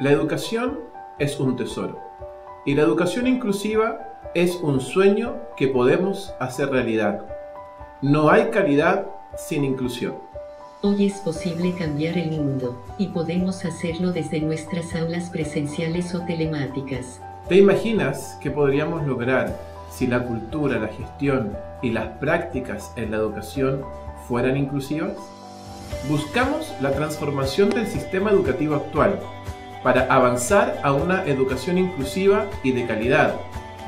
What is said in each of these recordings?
La educación es un tesoro y la educación inclusiva es un sueño que podemos hacer realidad. No hay calidad sin inclusión. Hoy es posible cambiar el mundo y podemos hacerlo desde nuestras aulas presenciales o telemáticas. ¿Te imaginas qué podríamos lograr si la cultura, la gestión y las prácticas en la educación fueran inclusivas? Buscamos la transformación del sistema educativo actual para avanzar a una educación inclusiva y de calidad,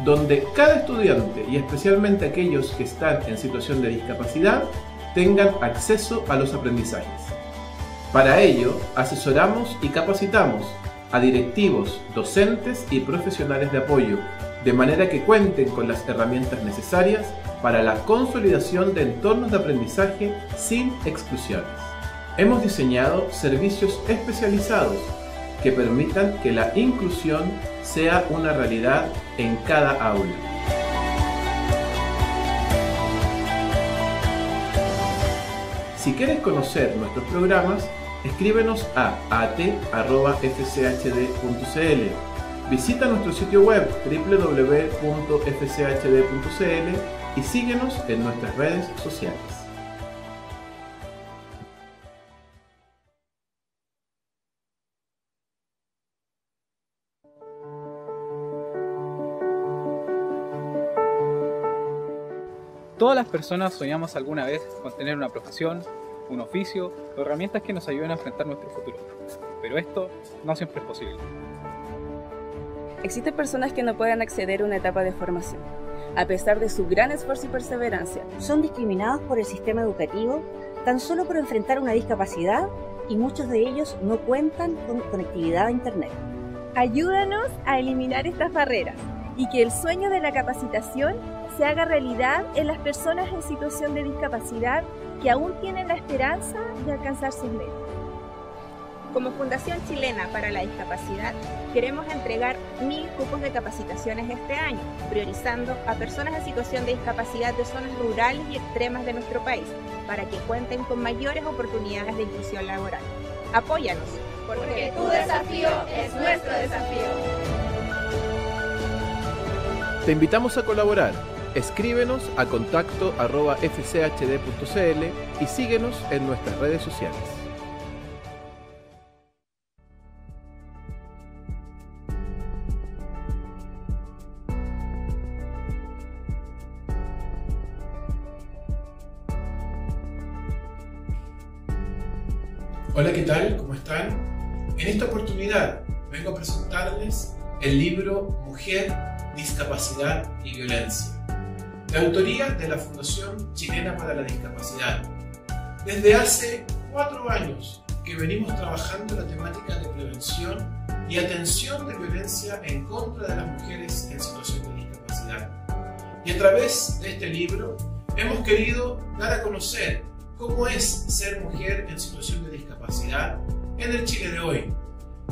donde cada estudiante, y especialmente aquellos que están en situación de discapacidad, tengan acceso a los aprendizajes. Para ello, asesoramos y capacitamos a directivos, docentes y profesionales de apoyo, de manera que cuenten con las herramientas necesarias para la consolidación de entornos de aprendizaje sin exclusiones. Hemos diseñado servicios especializados que permitan que la inclusión sea una realidad en cada aula. Si quieres conocer nuestros programas, escríbenos a at@fchd.cl. Visita nuestro sitio web www.fchd.cl y síguenos en nuestras redes sociales. Todas las personas soñamos alguna vez con tener una profesión, un oficio o herramientas que nos ayuden a enfrentar nuestro futuro. Pero esto no siempre es posible. Existen personas que no pueden acceder a una etapa de formación, a pesar de su gran esfuerzo y perseverancia. Son discriminados por el sistema educativo tan solo por enfrentar una discapacidad y muchos de ellos no cuentan con conectividad a Internet. Ayúdanos a eliminar estas barreras y que el sueño de la capacitación se haga realidad en las personas en situación de discapacidad que aún tienen la esperanza de alcanzar sus metas. Como Fundación Chilena para la Discapacidad, queremos entregar 1000 cupos de capacitaciones este año, priorizando a personas en situación de discapacidad de zonas rurales y extremas de nuestro país, para que cuenten con mayores oportunidades de inclusión laboral. Apóyanos, porque tu desafío es nuestro desafío. Te invitamos a colaborar. Escríbenos a contacto@fchd.cl y síguenos en nuestras redes sociales. Hola, ¿qué tal? ¿Cómo están? En esta oportunidad vengo a presentarles el libro Mujer, Discapacidad y Violencia, de autoría de la Fundación Chilena para la Discapacidad. Desde hace 4 años que venimos trabajando la temática de prevención y atención de violencia en contra de las mujeres en situación de discapacidad. Y a través de este libro hemos querido dar a conocer cómo es ser mujer en situación de discapacidad en el Chile de hoy,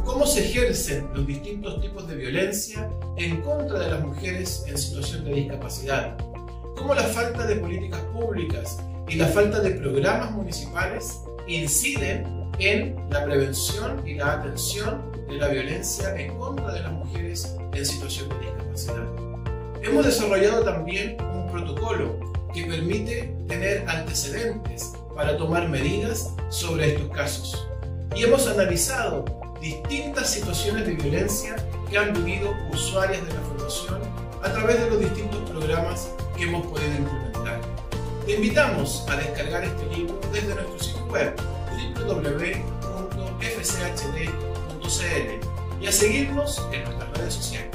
cómo se ejercen los distintos tipos de violencia en contra de las mujeres en situación de discapacidad, cómo la falta de políticas públicas y la falta de programas municipales inciden en la prevención y la atención de la violencia en contra de las mujeres en situación de discapacidad. Hemos desarrollado también un protocolo que permite tener antecedentes para tomar medidas sobre estos casos. Y hemos analizado distintas situaciones de violencia que han vivido usuarias de la Fundación a través de los distintos programas que hemos podido implementar. Te invitamos a descargar este libro desde nuestro sitio web www.fchd.cl y a seguirnos en nuestras redes sociales.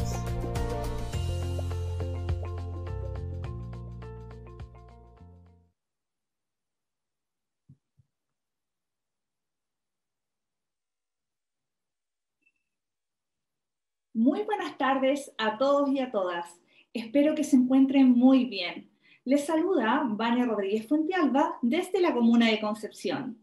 Muy buenas tardes a todos y a todas. Espero que se encuentren muy bien. Les saluda Vania Rodríguez Fuentealba desde la comuna de Concepción.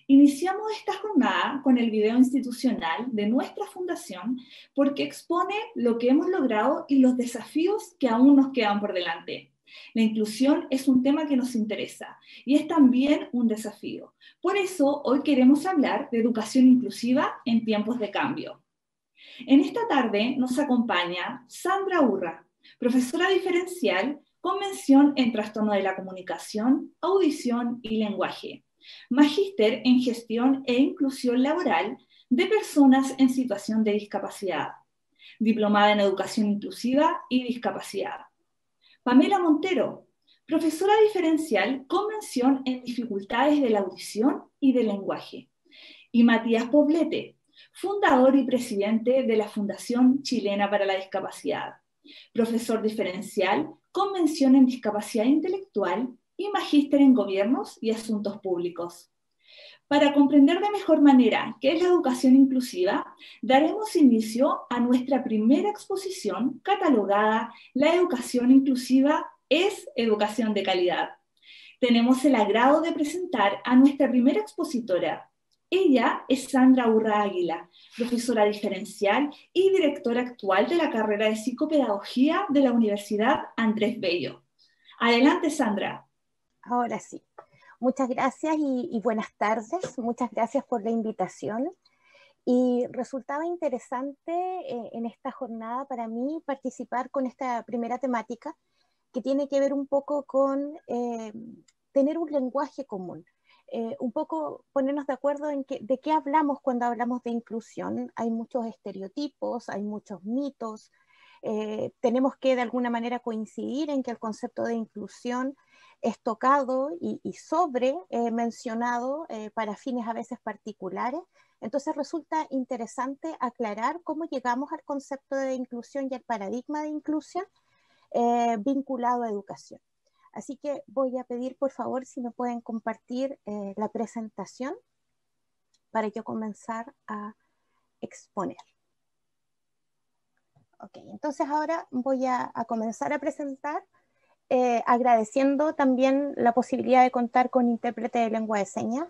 Iniciamos esta jornada con el video institucional de nuestra fundación porque expone lo que hemos logrado y los desafíos que aún nos quedan por delante. La inclusión es un tema que nos interesa y es también un desafío. Por eso hoy queremos hablar de educación inclusiva en tiempos de cambio. En esta tarde nos acompaña Sandra Urra, profesora diferencial con mención en trastorno de la comunicación, audición y lenguaje, magíster en gestión e inclusión laboral de personas en situación de discapacidad, diplomada en educación inclusiva y discapacidad. Pamela Montero, profesora diferencial con mención en dificultades de la audición y del lenguaje. Y Matías Poblete, fundador y presidente de la Fundación Chilena para la Discapacidad, profesor diferencial con mención en discapacidad intelectual y magíster en gobiernos y asuntos públicos. Para comprender de mejor manera qué es la educación inclusiva, daremos inicio a nuestra primera exposición catalogada La educación inclusiva es educación de calidad. Tenemos el agrado de presentar a nuestra primera expositora. Ella es Sandra Urra Águila, profesora diferencial y directora actual de la carrera de psicopedagogía de la Universidad Andrés Bello. Adelante, Sandra. Ahora sí. Muchas gracias y buenas tardes. Muchas gracias por la invitación. Y resultaba interesante en esta jornada para mí participar con esta primera temática que tiene que ver un poco con tener un lenguaje común. Un poco ponernos de acuerdo en de qué hablamos cuando hablamos de inclusión. Hay muchos estereotipos, hay muchos mitos. Tenemos que de alguna manera coincidir en que el concepto de inclusión es tocado y mencionado para fines a veces particulares. Entonces resulta interesante aclarar cómo llegamos al concepto de inclusión y al paradigma de inclusión vinculado a educación. Así que voy a pedir por favor si me pueden compartir la presentación para yo comenzar a exponer. Ok, entonces ahora voy a comenzar a presentar agradeciendo también la posibilidad de contar con intérprete de lengua de señas.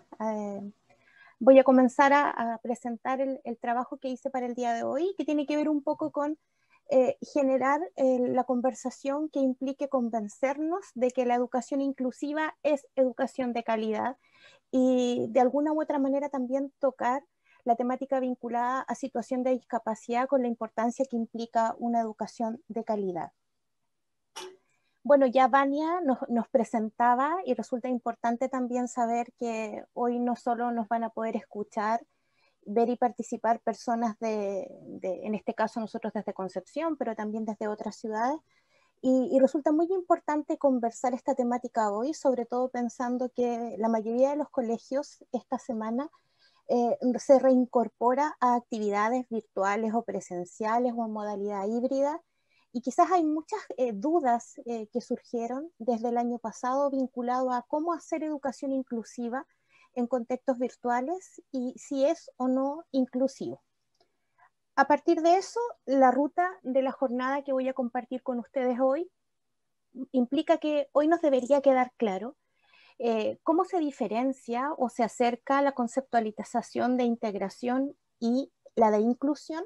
Voy a comenzar a presentar el trabajo que hice para el día de hoy, que tiene que ver un poco con generar la conversación que implique convencernos de que la educación inclusiva es educación de calidad y de alguna u otra manera también tocar la temática vinculada a situación de discapacidad con la importancia que implica una educación de calidad. Bueno, ya Vania nos presentaba y resulta importante también saber que hoy no solo nos van a poder escuchar, ver y participar personas en este caso nosotros desde Concepción, pero también desde otras ciudades, y resulta muy importante conversar esta temática hoy, sobre todo pensando que la mayoría de los colegios esta semana se reincorpora a actividades virtuales o presenciales o en modalidad híbrida, y quizás hay muchas dudas que surgieron desde el año pasado vinculado a cómo hacer educación inclusiva en contextos virtuales y si es o no inclusivo. A partir de eso, la ruta de la jornada que voy a compartir con ustedes hoy implica que hoy nos debería quedar claro cómo se diferencia o se acerca la conceptualización de integración y la de inclusión,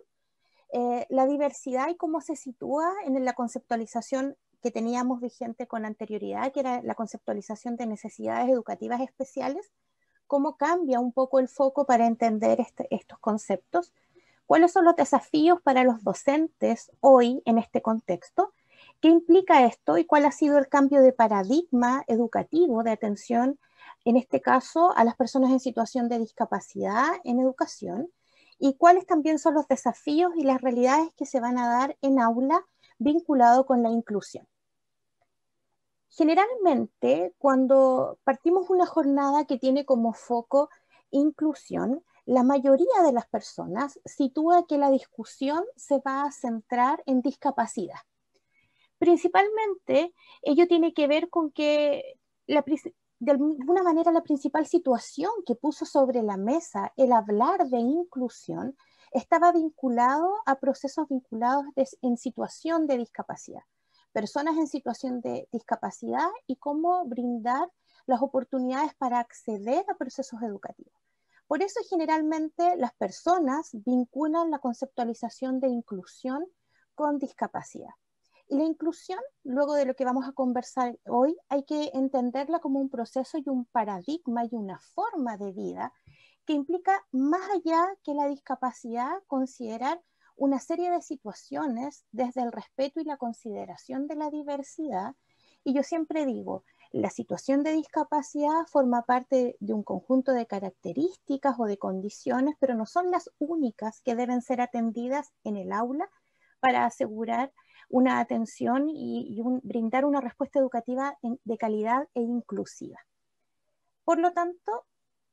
la diversidad y cómo se sitúa en la conceptualización que teníamos vigente con anterioridad, que era la conceptualización de necesidades educativas especiales, cómo cambia un poco el foco para entender estos conceptos, cuáles son los desafíos para los docentes hoy en este contexto, qué implica esto y cuál ha sido el cambio de paradigma educativo de atención, en este caso a las personas en situación de discapacidad en educación, y cuáles también son los desafíos y las realidades que se van a dar en aula vinculado con la inclusión. Generalmente, cuando partimos una jornada que tiene como foco inclusión, la mayoría de las personas sitúa que la discusión se va a centrar en discapacidad. Principalmente, ello tiene que ver con que de alguna manera la principal situación que puso sobre la mesa el hablar de inclusión estaba vinculado a procesos vinculados en situación de discapacidad, personas en situación de discapacidad y cómo brindar las oportunidades para acceder a procesos educativos. Por eso generalmente las personas vinculan la conceptualización de inclusión con discapacidad. Y la inclusión, luego de lo que vamos a conversar hoy, hay que entenderla como un proceso y un paradigma y una forma de vida que implica más allá que la discapacidad considerar una serie de situaciones desde el respeto y la consideración de la diversidad. Y yo siempre digo, la situación de discapacidad forma parte de un conjunto de características o de condiciones, pero no son las únicas que deben ser atendidas en el aula para asegurar una atención y brindar una respuesta educativa de calidad e inclusiva. Por lo tanto,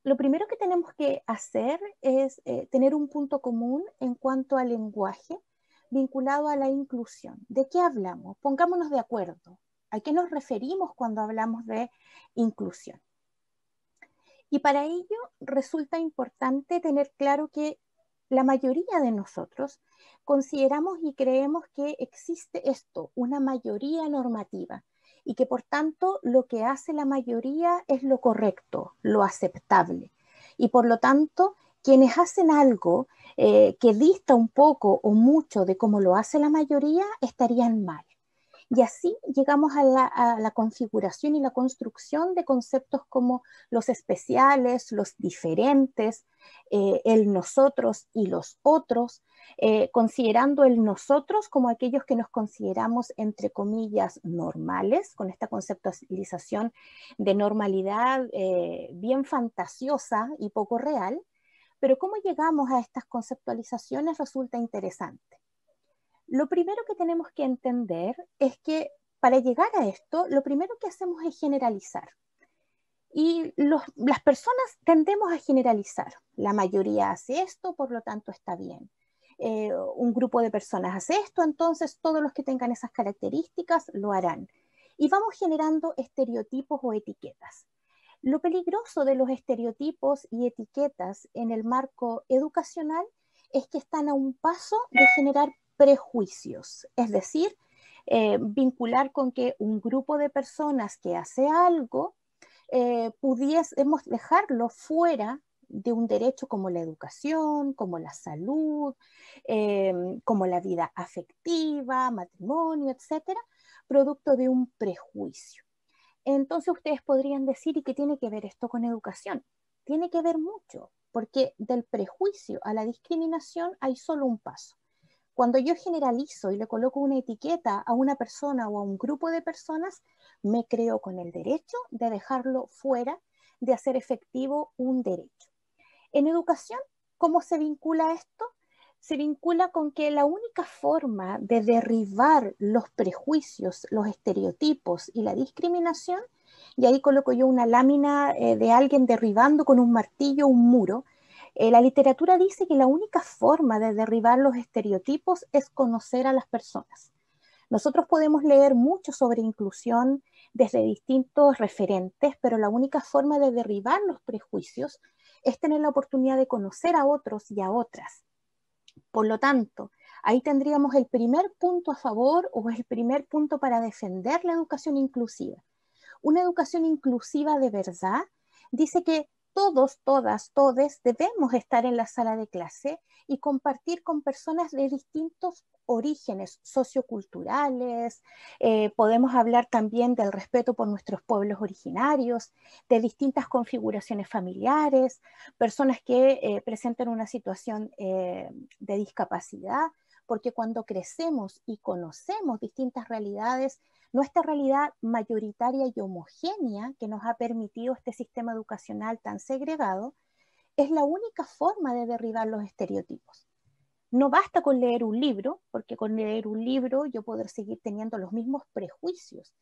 lo primero que tenemos que hacer es tener un punto común en cuanto al lenguaje vinculado a la inclusión. ¿De qué hablamos? Pongámonos de acuerdo. ¿A qué nos referimos cuando hablamos de inclusión? Y para ello resulta importante tener claro que la mayoría de nosotros consideramos y creemos que existe esto, una mayoría normativa, y que por tanto lo que hace la mayoría es lo correcto, lo aceptable. Y por lo tanto, quienes hacen algo que dista un poco o mucho de cómo lo hace la mayoría, estarían mal. Y así llegamos a la configuración y la construcción de conceptos como los especiales, los diferentes, el nosotros y los otros, considerando el nosotros como aquellos que nos consideramos, entre comillas, normales, con esta conceptualización de normalidad bien fantasiosa y poco real. Pero cómo llegamos a estas conceptualizaciones resulta interesante. Lo primero que tenemos que entender es que para llegar a esto, lo primero que hacemos es generalizar. Y las personas tendemos a generalizar. La mayoría hace esto, por lo tanto está bien. Un grupo de personas hace esto, entonces todos los que tengan esas características lo harán. Y vamos generando estereotipos o etiquetas. Lo peligroso de los estereotipos y etiquetas en el marco educacional es que están a un paso de generar prejuicios, es decir, vincular con que un grupo de personas que hace algo pudiésemos dejarlo fuera de un derecho como la educación, como la salud, como la vida afectiva, matrimonio, etcétera, producto de un prejuicio. Entonces ustedes podrían decir, ¿y qué tiene que ver esto con educación? Tiene que ver mucho, porque del prejuicio a la discriminación hay solo un paso. Cuando yo generalizo y le coloco una etiqueta a una persona o a un grupo de personas, me creo con el derecho de dejarlo fuera de hacer efectivo un derecho. En educación, ¿cómo se vincula esto? Se vincula con que la única forma de derribar los prejuicios, los estereotipos y la discriminación, y ahí coloco yo una lámina de alguien derribando con un martillo un muro. La literatura dice que la única forma de derribar los estereotipos es conocer a las personas. Nosotros podemos leer mucho sobre inclusión desde distintos referentes, pero la única forma de derribar los prejuicios es tener la oportunidad de conocer a otros y a otras. Por lo tanto, ahí tendríamos el primer punto a favor o el primer punto para defender la educación inclusiva. Una educación inclusiva de verdad dice que todos, todas, todes debemos estar en la sala de clase y compartir con personas de distintos orígenes socioculturales. Podemos hablar también del respeto por nuestros pueblos originarios, de distintas configuraciones familiares, personas que presenten una situación de discapacidad, porque cuando crecemos y conocemos distintas realidades, nuestra realidad mayoritaria y homogénea que nos ha permitido este sistema educacional tan segregado, es la única forma de derribar los estereotipos. No basta con leer un libro, porque con leer un libro yo puedo seguir teniendo los mismos prejuicios.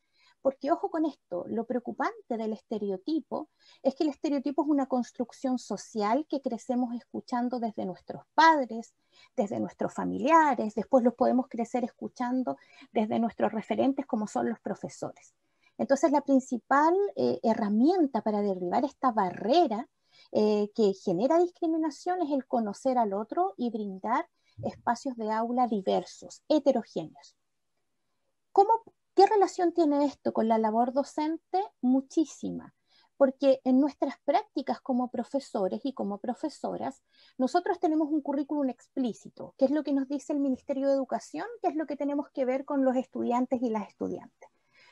Porque ojo con esto, lo preocupante del estereotipo es que el estereotipo es una construcción social que crecemos escuchando desde nuestros padres, desde nuestros familiares, después los podemos crecer escuchando desde nuestros referentes como son los profesores. Entonces la principal herramienta para derribar esta barrera que genera discriminación es el conocer al otro y brindar espacios de aula diversos, heterogéneos. ¿Qué relación tiene esto con la labor docente? Muchísima, porque en nuestras prácticas como profesores y como profesoras, nosotros tenemos un currículum explícito, que es lo que nos dice el Ministerio de Educación, que es lo que tenemos que ver con los estudiantes y las estudiantes.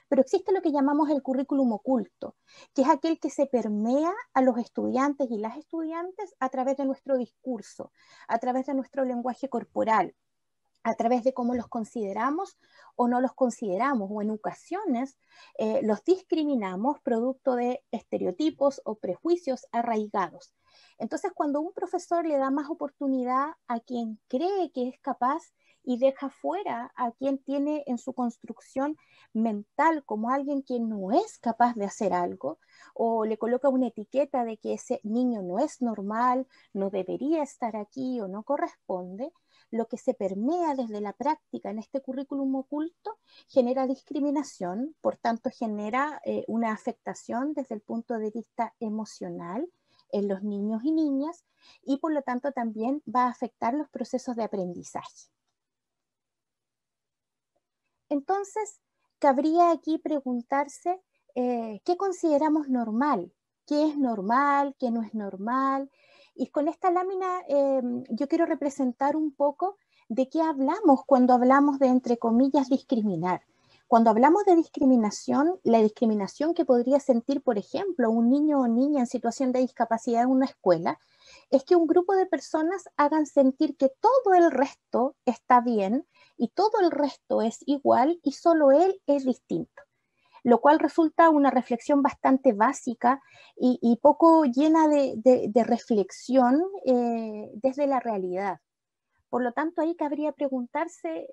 Pero existe lo que llamamos el currículum oculto, que es aquel que se permea a los estudiantes y las estudiantes a través de nuestro discurso, a través de nuestro lenguaje corporal, a través de cómo los consideramos o no los consideramos, o en ocasiones los discriminamos producto de estereotipos o prejuicios arraigados. Entonces, cuando un profesor le da más oportunidad a quien cree que es capaz y deja fuera a quien tiene en su construcción mental como alguien que no es capaz de hacer algo, o le coloca una etiqueta de que ese niño no es normal, no debería estar aquí o no corresponde, lo que se permea desde la práctica en este currículum oculto genera discriminación, por tanto genera una afectación desde el punto de vista emocional en los niños y niñas, y por lo tanto también va a afectar los procesos de aprendizaje. Entonces, cabría aquí preguntarse ¿qué consideramos normal? ¿Qué es normal? ¿Qué no es normal? Y con esta lámina yo quiero representar un poco de qué hablamos cuando hablamos de, entre comillas, discriminar. Cuando hablamos de discriminación, la discriminación que podría sentir, por ejemplo, un niño o niña en situación de discapacidad en una escuela, es que un grupo de personas hagan sentir que todo el resto está bien y todo el resto es igual y solo él es distinto, lo cual resulta una reflexión bastante básica y poco llena de reflexión desde la realidad. Por lo tanto, ahí cabría preguntarse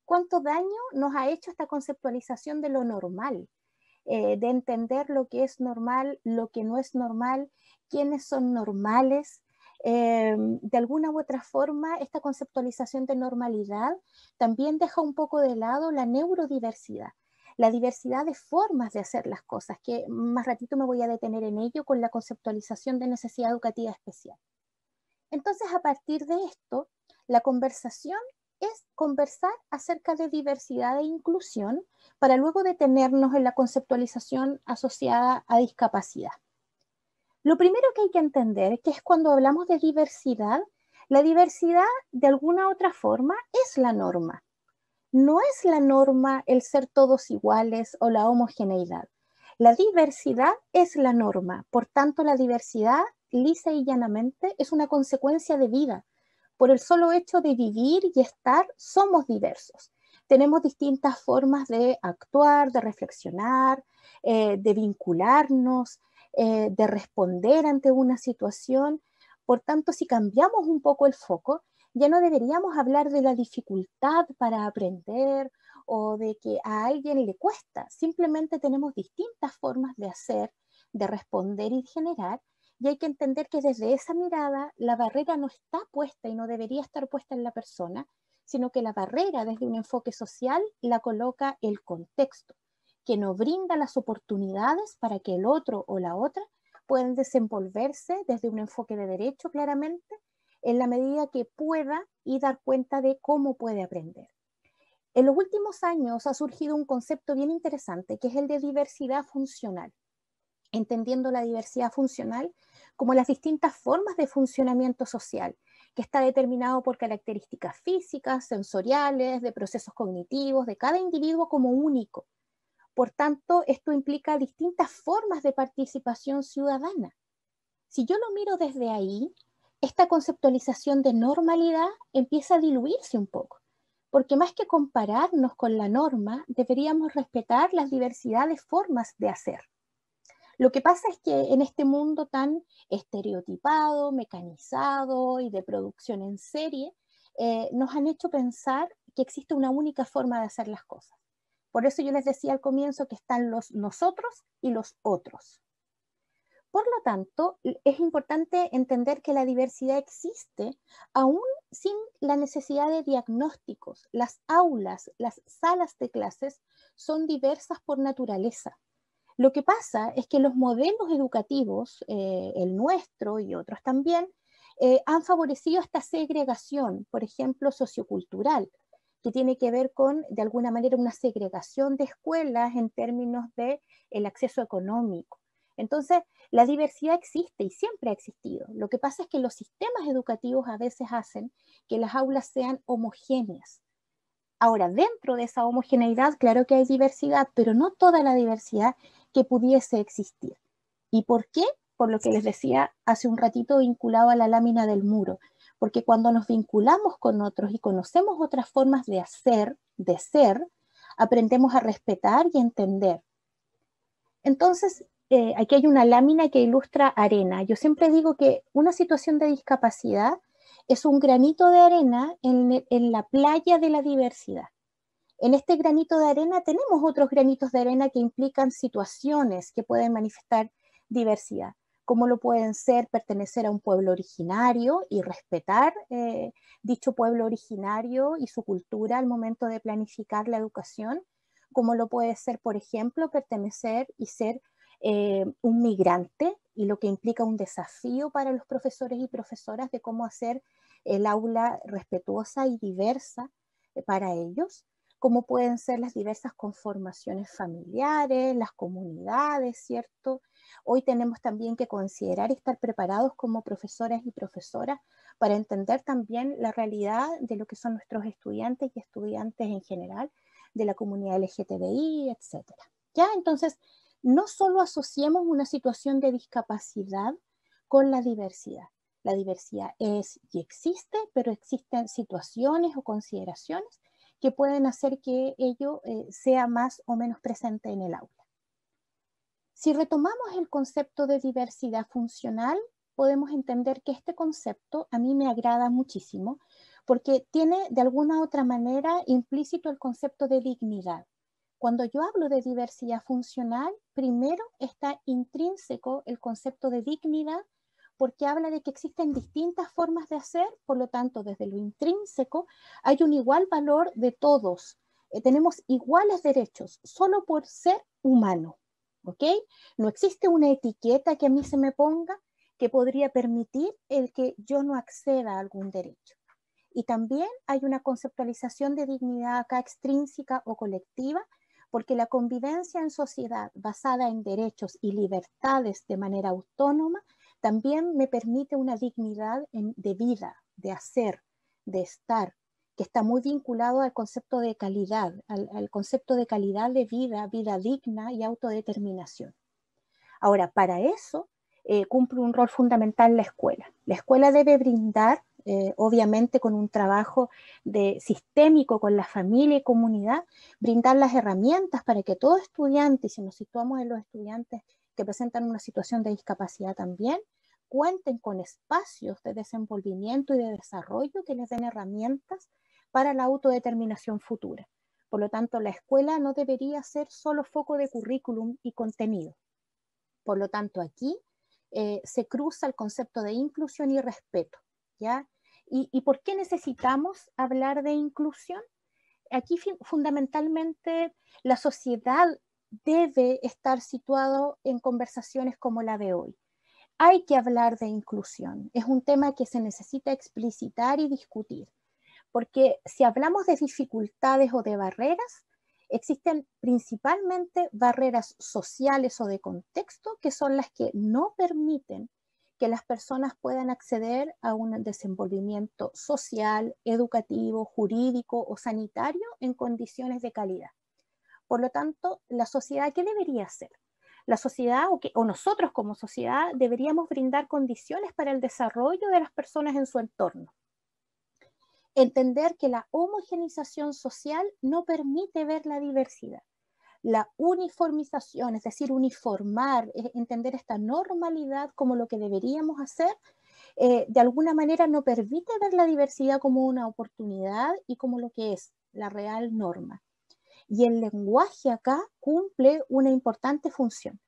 cuánto daño nos ha hecho esta conceptualización de lo normal, de entender lo que es normal, lo que no es normal, quiénes son normales. De alguna u otra forma, esta conceptualización de normalidad también deja un poco de lado la neurodiversidad, la diversidad de formas de hacer las cosas, que más ratito me voy a detener en ello con la conceptualización de necesidad educativa especial. Entonces, a partir de esto, la conversación es conversar acerca de diversidad e inclusión para luego detenernos en la conceptualización asociada a discapacidad. Lo primero que hay que entender es que cuando hablamos de diversidad, la diversidad de alguna otra forma es la norma. No es la norma el ser todos iguales o la homogeneidad. La diversidad es la norma, por tanto la diversidad, lisa y llanamente, es una consecuencia de vida. Por el solo hecho de vivir y estar, somos diversos. Tenemos distintas formas de actuar, de reflexionar, de vincularnos, de responder ante una situación. Por tanto, si cambiamos un poco el foco, ya no deberíamos hablar de la dificultad para aprender o de que a alguien le cuesta. Simplemente tenemos distintas formas de hacer, de responder y de generar, y hay que entender que desde esa mirada la barrera no está puesta y no debería estar puesta en la persona, sino que la barrera desde un enfoque social la coloca el contexto, que nos brinda las oportunidades para que el otro o la otra puedan desenvolverse desde un enfoque de derecho claramente, en la medida que pueda y dar cuenta de cómo puede aprender. En los últimos años ha surgido un concepto bien interesante, que es el de diversidad funcional, entendiendo la diversidad funcional como las distintas formas de funcionamiento social, que está determinado por características físicas, sensoriales, de procesos cognitivos, de cada individuo como único. Por tanto, esto implica distintas formas de participación ciudadana. Si yo lo miro desde ahí, esta conceptualización de normalidad empieza a diluirse un poco, porque más que compararnos con la norma, deberíamos respetar las diversidades de formas de hacer. Lo que pasa es que en este mundo tan estereotipado, mecanizado y de producción en serie, nos han hecho pensar que existe una única forma de hacer las cosas. Por eso yo les decía al comienzo que están los nosotros y los otros. Por lo tanto, es importante entender que la diversidad existe aún sin la necesidad de diagnósticos. Las aulas, las salas de clases son diversas por naturaleza. Lo que pasa es que los modelos educativos, el nuestro y otros también, han favorecido esta segregación, por ejemplo, sociocultural, que tiene que ver con, de alguna manera, una segregación de escuelas en términos del acceso económico. Entonces, la diversidad existe y siempre ha existido. Lo que pasa es que los sistemas educativos a veces hacen que las aulas sean homogéneas. Ahora, dentro de esa homogeneidad, claro que hay diversidad, pero no toda la diversidad que pudiese existir. ¿Y por qué? Por lo que les decía hace un ratito vinculado a la lámina del muro. porque cuando nos vinculamos con otros y conocemos otras formas de hacer, de ser, aprendemos a respetar y entender. Entonces, aquí hay una lámina que ilustra arena. Yo siempre digo que una situación de discapacidad es un granito de arena en la playa de la diversidad. En este granito de arena tenemos otros granitos de arena que implican situaciones que pueden manifestar diversidad, como lo pueden ser pertenecer a un pueblo originario y respetar dicho pueblo originario y su cultura al momento de planificar la educación, como lo puede ser, por ejemplo, pertenecer y ser un migrante, y lo que implica un desafío para los profesores y profesoras de cómo hacer el aula respetuosa y diversa para ellos, como pueden ser las diversas conformaciones familiares, las comunidades, ¿cierto? Hoy tenemos también que considerar y estar preparados como profesoras y profesoras para entender también la realidad de lo que son nuestros estudiantes y estudiantes en general, de la comunidad LGTBI, etc. ¿Ya? Entonces, no solo asociemos una situación de discapacidad con la diversidad. La diversidad es y existe, pero existen situaciones o consideraciones que pueden hacer que ello sea más o menos presente en el aula. Si retomamos el concepto de diversidad funcional, podemos entender que este concepto a mí me agrada muchísimo porque tiene de alguna u otra manera implícito el concepto de dignidad. Cuando yo hablo de diversidad funcional, primero está intrínseco el concepto de dignidad, porque habla de que existen distintas formas de hacer, por lo tanto, desde lo intrínseco hay un igual valor de todos. Tenemos iguales derechos, solo por ser humano, ¿ok? No existe una etiqueta que a mí se me ponga que podría permitir el que yo no acceda a algún derecho. Y también hay una conceptualización de dignidad acá extrínseca o colectiva, porque la convivencia en sociedad basada en derechos y libertades de manera autónoma también me permite una dignidad de vida, de hacer, de estar, que está muy vinculado al concepto de calidad, al concepto de calidad de vida, vida digna y autodeterminación. Ahora, para eso cumple un rol fundamental la escuela. La escuela debe brindar, obviamente con un trabajo sistémico con la familia y comunidad, brindar las herramientas para que todo estudiante, y si nos situamos en los estudiantes que presentan una situación de discapacidad también, cuenten con espacios de desenvolvimiento y de desarrollo que les den herramientas para la autodeterminación futura. Por lo tanto, la escuela no debería ser solo foco de currículum y contenido. Por lo tanto, aquí se cruza el concepto de inclusión y respeto, ¿ya? ¿Y por qué necesitamos hablar de inclusión? Aquí fundamentalmente la sociedad debe estar situado en conversaciones como la de hoy. Hay que hablar de inclusión. Es un tema que se necesita explicitar y discutir, porque si hablamos de dificultades o de barreras, existen principalmente barreras sociales o de contexto que son las que no permiten que las personas puedan acceder a un desenvolvimiento social, educativo, jurídico o sanitario en condiciones de calidad. Por lo tanto, la sociedad, ¿qué debería hacer? La sociedad o nosotros como sociedad deberíamos brindar condiciones para el desarrollo de las personas en su entorno. Entender que la homogeneización social no permite ver la diversidad. La uniformización, es decir, uniformar, entender esta normalidad como lo que deberíamos hacer, de alguna manera no permite ver la diversidad como una oportunidad y como lo que es la real norma. Y el lenguaje acá cumple una importante función,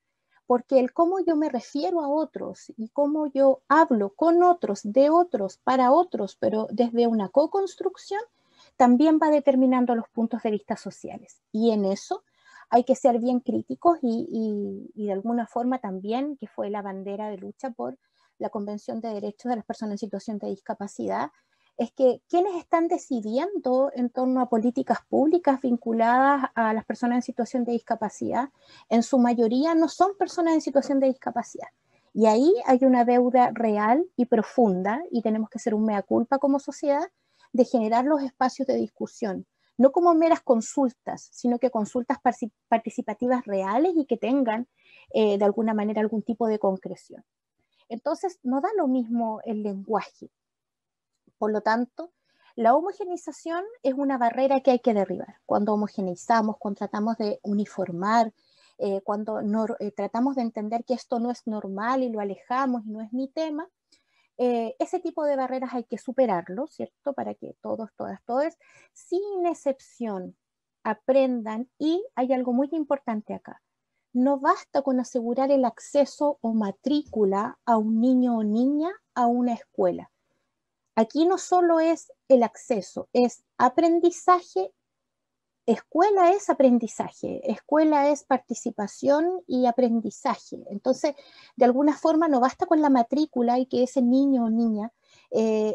porque el cómo yo me refiero a otros y cómo yo hablo con otros, de otros, para otros, pero desde una co-construcción, también va determinando los puntos de vista sociales. Y en eso hay que ser bien críticos y de alguna forma también, que fue la bandera de lucha por la Convención de Derechos de las Personas en Situación de Discapacidad, es que quienes están decidiendo en torno a políticas públicas vinculadas a las personas en situación de discapacidad, en su mayoría no son personas en situación de discapacidad. Y ahí hay una deuda real y profunda, y tenemos que hacer un mea culpa como sociedad, de generar los espacios de discusión, no como meras consultas, sino que consultas participativas reales y que tengan de alguna manera algún tipo de concreción. Entonces, no da lo mismo el lenguaje. Por lo tanto, la homogeneización es una barrera que hay que derribar. Cuando homogeneizamos, cuando tratamos de uniformar, cuando tratamos de entender que esto no es normal y lo alejamos y no es mi tema, ese tipo de barreras hay que superarlo, ¿cierto? Para que todos, todas, todos, sin excepción, aprendan. Y hay algo muy importante acá. No basta con asegurar el acceso o matrícula a un niño o niña a una escuela. Aquí no solo es el acceso, es aprendizaje. Escuela es aprendizaje, escuela es participación y aprendizaje. Entonces, de alguna forma no basta con la matrícula y que ese niño o niña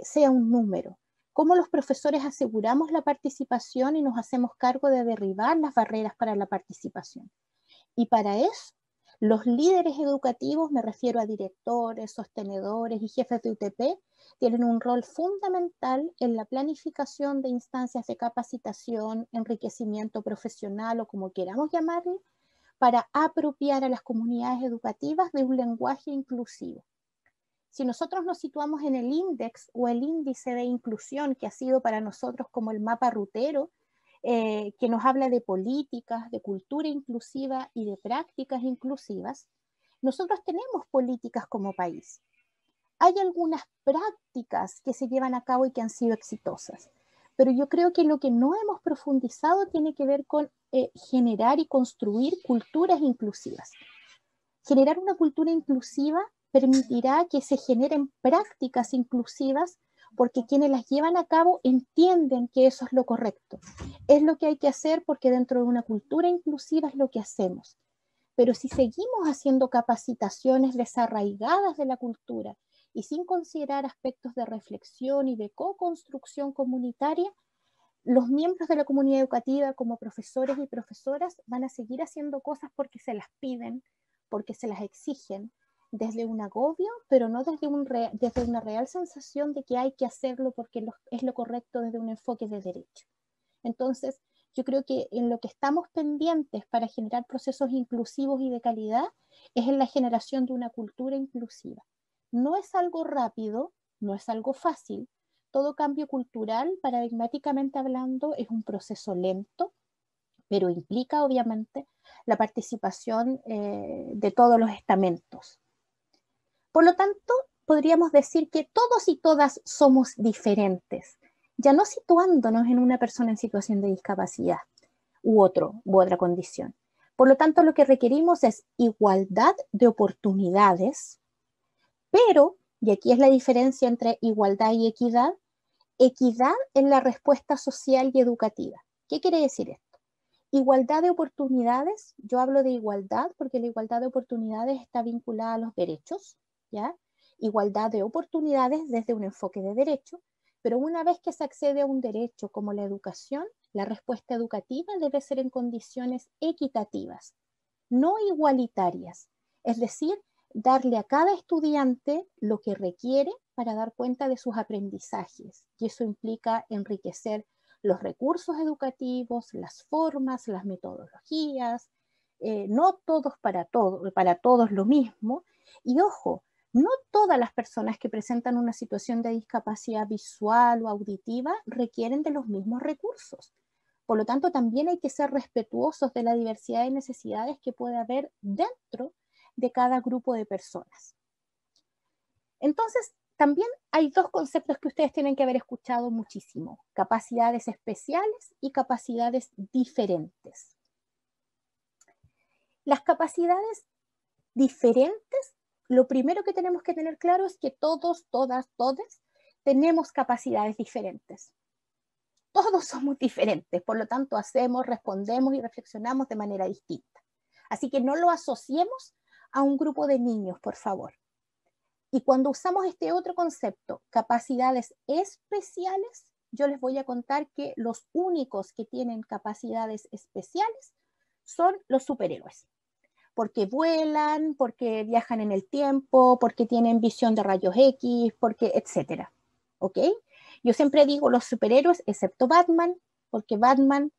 sea un número. ¿Cómo los profesores aseguramos la participación y nos hacemos cargo de derribar las barreras para la participación? Y para eso, los líderes educativos, me refiero a directores, sostenedores y jefes de UTP, tienen un rol fundamental en la planificación de instancias de capacitación, enriquecimiento profesional o como queramos llamarle, para apropiar a las comunidades educativas de un lenguaje inclusivo. Si nosotros nos situamos en el índice o el índice de inclusión, que ha sido para nosotros como el mapa rutero, que nos habla de políticas, de cultura inclusiva y de prácticas inclusivas, nosotros tenemos políticas como país. Hay algunas prácticas que se llevan a cabo y que han sido exitosas, pero yo creo que lo que no hemos profundizado tiene que ver con generar y construir culturas inclusivas. Generar una cultura inclusiva permitirá que se generen prácticas inclusivas porque quienes las llevan a cabo entienden que eso es lo correcto. Es lo que hay que hacer porque dentro de una cultura inclusiva es lo que hacemos. Pero si seguimos haciendo capacitaciones desarraigadas de la cultura y sin considerar aspectos de reflexión y de co-construcción comunitaria, los miembros de la comunidad educativa como profesores y profesoras van a seguir haciendo cosas porque se las piden, porque se las exigen, desde un agobio, pero no desde una real sensación de que hay que hacerlo porque es lo correcto desde un enfoque de derecho. Entonces, yo creo que en lo que estamos pendientes para generar procesos inclusivos y de calidad es en la generación de una cultura inclusiva. No es algo rápido, no es algo fácil. Todo cambio cultural, paradigmáticamente hablando, es un proceso lento, pero implica obviamente la participación de todos los estamentos. Por lo tanto, podríamos decir que todos y todas somos diferentes, ya no situándonos en una persona en situación de discapacidad u otra condición. Por lo tanto, lo que requerimos es igualdad de oportunidades, pero, y aquí es la diferencia entre igualdad y equidad en la respuesta social y educativa. ¿Qué quiere decir esto? Igualdad de oportunidades, yo hablo de igualdad porque la igualdad de oportunidades está vinculada a los derechos, ¿ya? Igualdad de oportunidades desde un enfoque de derecho, pero una vez que se accede a un derecho como la educación, la respuesta educativa debe ser en condiciones equitativas, no igualitarias, es decir, darle a cada estudiante lo que requiere para dar cuenta de sus aprendizajes, y eso implica enriquecer los recursos educativos, las formas, las metodologías, no todos para todos lo mismo, y ojo, no todas las personas que presentan una situación de discapacidad visual o auditiva requieren de los mismos recursos. Por lo tanto, también hay que ser respetuosos de la diversidad de necesidades que puede haber dentro de cada grupo de personas. Entonces, también hay dos conceptos que ustedes tienen que haber escuchado muchísimo: capacidades especiales y capacidades diferentes. Las capacidades diferentes, lo primero que tenemos que tener claro es que todos, todas, todes tenemos capacidades diferentes. Todos somos diferentes, por lo tanto hacemos, respondemos y reflexionamos de manera distinta. Así que no lo asociemos a un grupo de niños, por favor. Y cuando usamos este otro concepto, capacidades especiales, yo les voy a contar que los únicos que tienen capacidades especiales son los superhéroes. Porque vuelan, porque viajan en el tiempo, porque tienen visión de rayos X, porque etcétera. ¿Ok? Yo siempre digo los superhéroes, excepto Batman, porque Batman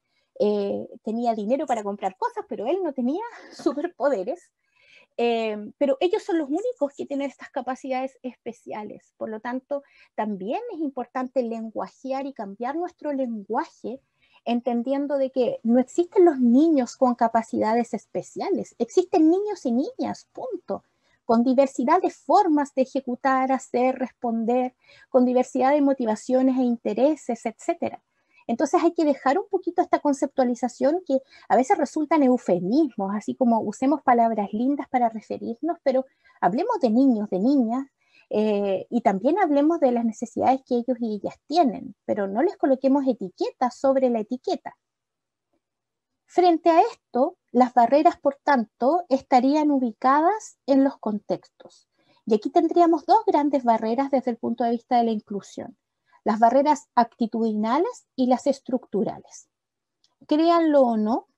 tenía dinero para comprar cosas, pero él no tenía superpoderes. Pero ellos son los únicos que tienen estas capacidades especiales. Por lo tanto, también es importante lenguajear y cambiar nuestro lenguaje, entendiendo de que no existen los niños con capacidades especiales, existen niños y niñas, punto, con diversidad de formas de ejecutar, hacer, responder, con diversidad de motivaciones e intereses, etc. Entonces hay que dejar un poquito esta conceptualización que a veces resultan eufemismos, así como usemos palabras lindas para referirnos, pero hablemos de niños, de niñas, y también hablemos de las necesidades que ellos y ellas tienen, pero no les coloquemos etiquetas sobre la etiqueta. Frente a esto, las barreras, por tanto, estarían ubicadas en los contextos. Y aquí tendríamos dos grandes barreras desde el punto de vista de la inclusión: las barreras actitudinales y las estructurales. Créanlo o no,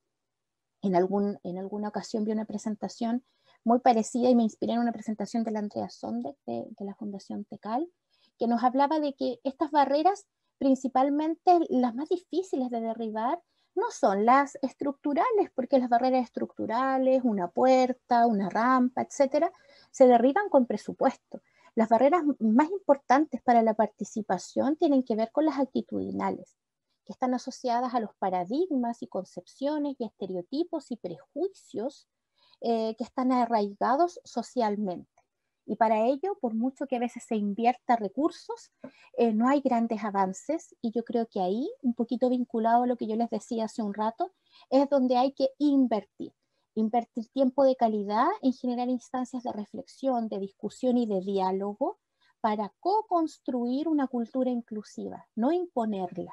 en alguna ocasión vi una presentación muy parecida y me inspiré en una presentación de la Andrea Sondek de la Fundación Tekal, que nos hablaba de que estas barreras, principalmente las más difíciles de derribar, no son las estructurales, porque las barreras estructurales, una puerta, una rampa, etcétera, se derriban con presupuesto. Las barreras más importantes para la participación tienen que ver con las actitudinales, que están asociadas a los paradigmas y concepciones y estereotipos y prejuicios que están arraigados socialmente. Y para ello, por mucho que a veces se invierta recursos, no hay grandes avances, y yo creo que ahí, un poquito vinculado a lo que yo les decía hace un rato, es donde hay que invertir tiempo de calidad en generar instancias de reflexión, de discusión y de diálogo para co-construir una cultura inclusiva, no imponerla.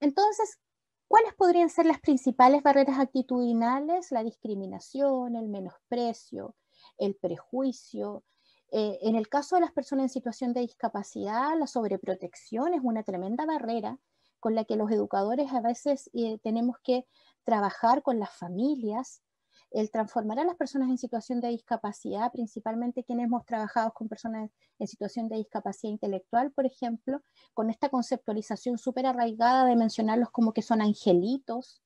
Entonces, ¿cuáles podrían ser las principales barreras actitudinales? La discriminación, el menosprecio, el prejuicio. En el caso de las personas en situación de discapacidad, la sobreprotección es una tremenda barrera con la que los educadores a veces tenemos que trabajar con las familias. El transformar a las personas en situación de discapacidad, principalmente quienes hemos trabajado con personas en situación de discapacidad intelectual, por ejemplo, con esta conceptualización súper arraigada de mencionarlos como que son angelitos,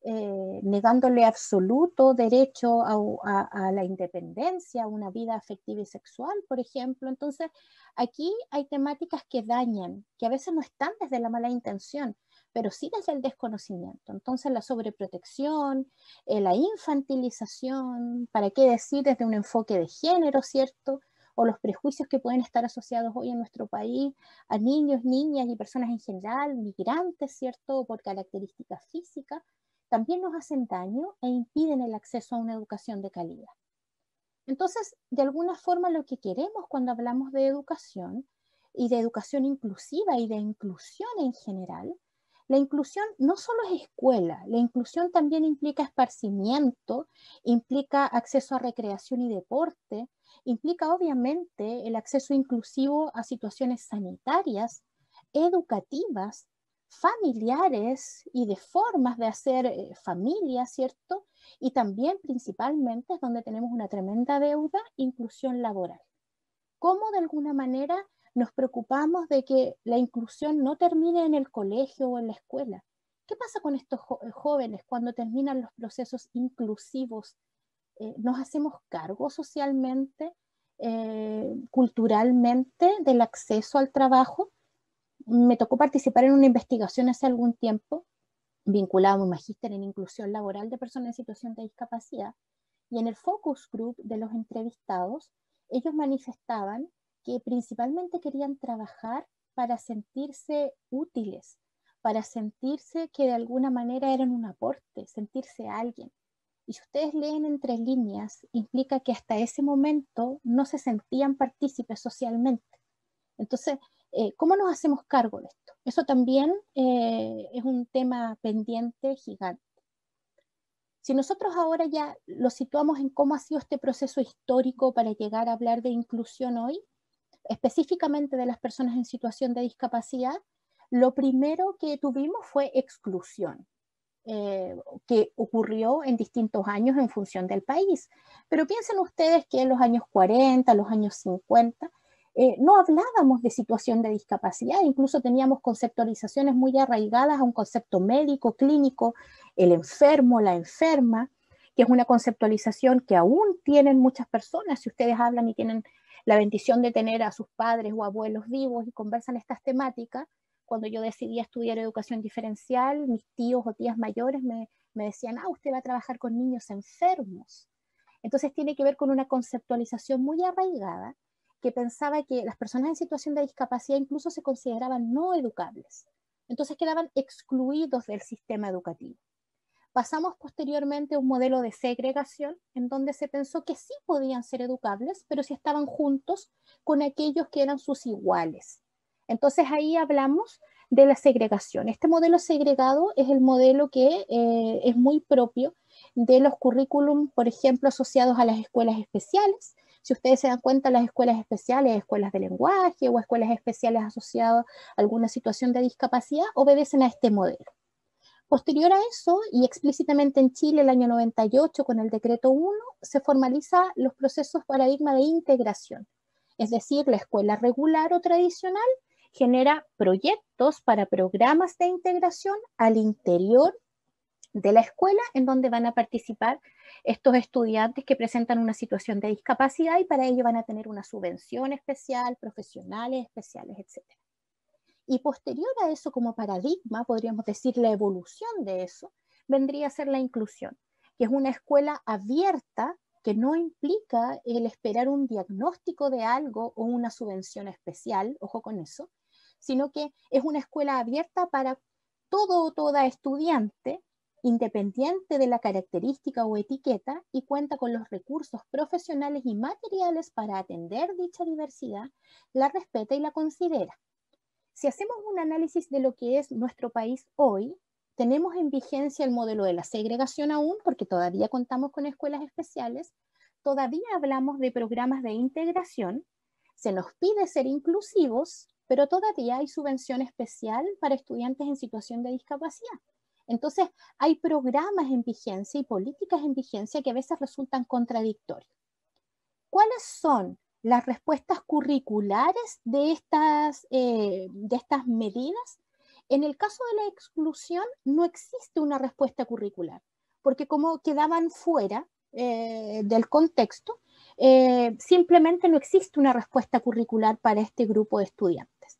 negándole absoluto derecho a la independencia, a una vida afectiva y sexual, por ejemplo. Entonces, aquí hay temáticas que dañan, que a veces no están desde la mala intención, pero sí desde el desconocimiento. Entonces, la sobreprotección, la infantilización, ¿para qué decir desde un enfoque de género, cierto? O los prejuicios que pueden estar asociados hoy en nuestro país a niños, niñas y personas en general, migrantes, ¿cierto? O por características físicas, también nos hacen daño e impiden el acceso a una educación de calidad. Entonces, de alguna forma, lo que queremos cuando hablamos de educación y de educación inclusiva y de inclusión en general, la inclusión no solo es escuela, la inclusión también implica esparcimiento, implica acceso a recreación y deporte, implica obviamente el acceso inclusivo a situaciones sanitarias, educativas, familiares y de formas de hacer familia, ¿cierto? Y también principalmente es donde tenemos una tremenda deuda, inclusión laboral. ¿Cómo de alguna manera nos preocupamos de que la inclusión no termine en el colegio o en la escuela? ¿Qué pasa con estos jóvenes cuando terminan los procesos inclusivos? ¿Nos hacemos cargo socialmente, culturalmente del acceso al trabajo? Me tocó participar en una investigación hace algún tiempo vinculada a un magíster en inclusión laboral de personas en situación de discapacidad, y en el focus group de los entrevistados, ellos manifestaban que principalmente querían trabajar para sentirse útiles, para sentirse que de alguna manera eran un aporte, sentirse alguien. Y si ustedes leen entre líneas, implica que hasta ese momento no se sentían partícipes socialmente. Entonces, ¿cómo nos hacemos cargo de esto? Eso también es un tema pendiente gigante. Si nosotros ahora ya lo situamos en cómo ha sido este proceso histórico para llegar a hablar de inclusión hoy, específicamente de las personas en situación de discapacidad, lo primero que tuvimos fue exclusión, que ocurrió en distintos años en función del país. Pero piensen ustedes que en los años 40, los años 50, no hablábamos de situación de discapacidad, incluso teníamos conceptualizaciones muy arraigadas a un concepto médico, clínico, el enfermo, la enferma, que es una conceptualización que aún tienen muchas personas. Si ustedes hablan y tienen la bendición de tener a sus padres o abuelos vivos y conversan estas temáticas, cuando yo decidí estudiar educación diferencial, mis tíos o tías mayores me decían, usted va a trabajar con niños enfermos. Entonces tiene que ver con una conceptualización muy arraigada que pensaba que las personas en situación de discapacidad incluso se consideraban no educables. Entonces quedaban excluidos del sistema educativo. Pasamos posteriormente a un modelo de segregación en donde se pensó que sí podían ser educables, pero si estaban juntos con aquellos que eran sus iguales. Entonces ahí hablamos de la segregación. Este modelo segregado es el modelo que es muy propio de los currículum, por ejemplo, asociados a las escuelas especiales. Si ustedes se dan cuenta, las escuelas especiales, escuelas de lenguaje o escuelas especiales asociadas a alguna situación de discapacidad, obedecen a este modelo. Posterior a eso, y explícitamente en Chile el año 98 con el decreto 1, se formaliza los procesos paradigma de integración. Es decir, la escuela regular o tradicional genera proyectos para programas de integración al interior de la escuela en donde van a participar estos estudiantes que presentan una situación de discapacidad y para ello van a tener una subvención especial, profesionales especiales, etc. Y posterior a eso, como paradigma, podríamos decir la evolución de eso, vendría a ser la inclusión, que es una escuela abierta que no implica el esperar un diagnóstico de algo o una subvención especial, ojo con eso, sino que es una escuela abierta para todo o toda estudiante, independiente de la característica o etiqueta, y cuenta con los recursos profesionales y materiales para atender dicha diversidad, la respeta y la considera. Si hacemos un análisis de lo que es nuestro país hoy, tenemos en vigencia el modelo de la segregación aún, porque todavía contamos con escuelas especiales, todavía hablamos de programas de integración, se nos pide ser inclusivos, pero todavía hay subvención especial para estudiantes en situación de discapacidad. Entonces, hay programas en vigencia y políticas en vigencia que a veces resultan contradictorios. ¿Cuáles son las respuestas curriculares de estas medidas? En el caso de la exclusión, no existe una respuesta curricular, porque como quedaban fuera del contexto, simplemente no existe una respuesta curricular para este grupo de estudiantes.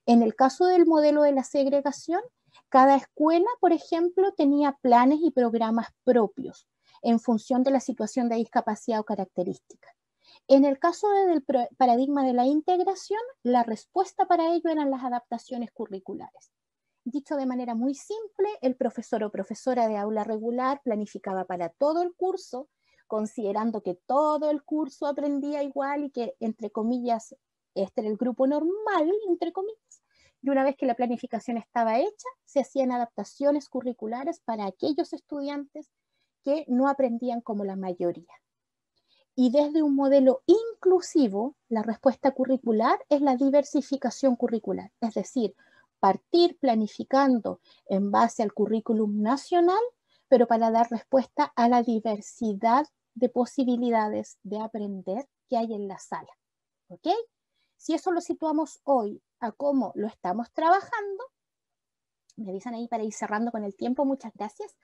En el caso del modelo de la segregación, cada escuela, por ejemplo, tenía planes y programas propios en función de la situación de discapacidad o característica. En el caso del paradigma de la integración, la respuesta para ello eran las adaptaciones curriculares. Dicho de manera muy simple, el profesor o profesora de aula regular planificaba para todo el curso, considerando que todo el curso aprendía igual y que, entre comillas, este era el grupo normal, entre comillas, y una vez que la planificación estaba hecha, se hacían adaptaciones curriculares para aquellos estudiantes que no aprendían como la mayoría. Y desde un modelo inclusivo, la respuesta curricular es la diversificación curricular, es decir, partir planificando en base al currículum nacional, pero para dar respuesta a la diversidad de posibilidades de aprender que hay en la sala. ¿Ok? Si eso lo situamos hoy a cómo lo estamos trabajando, me avisan ahí para ir cerrando con el tiempo, muchas gracias,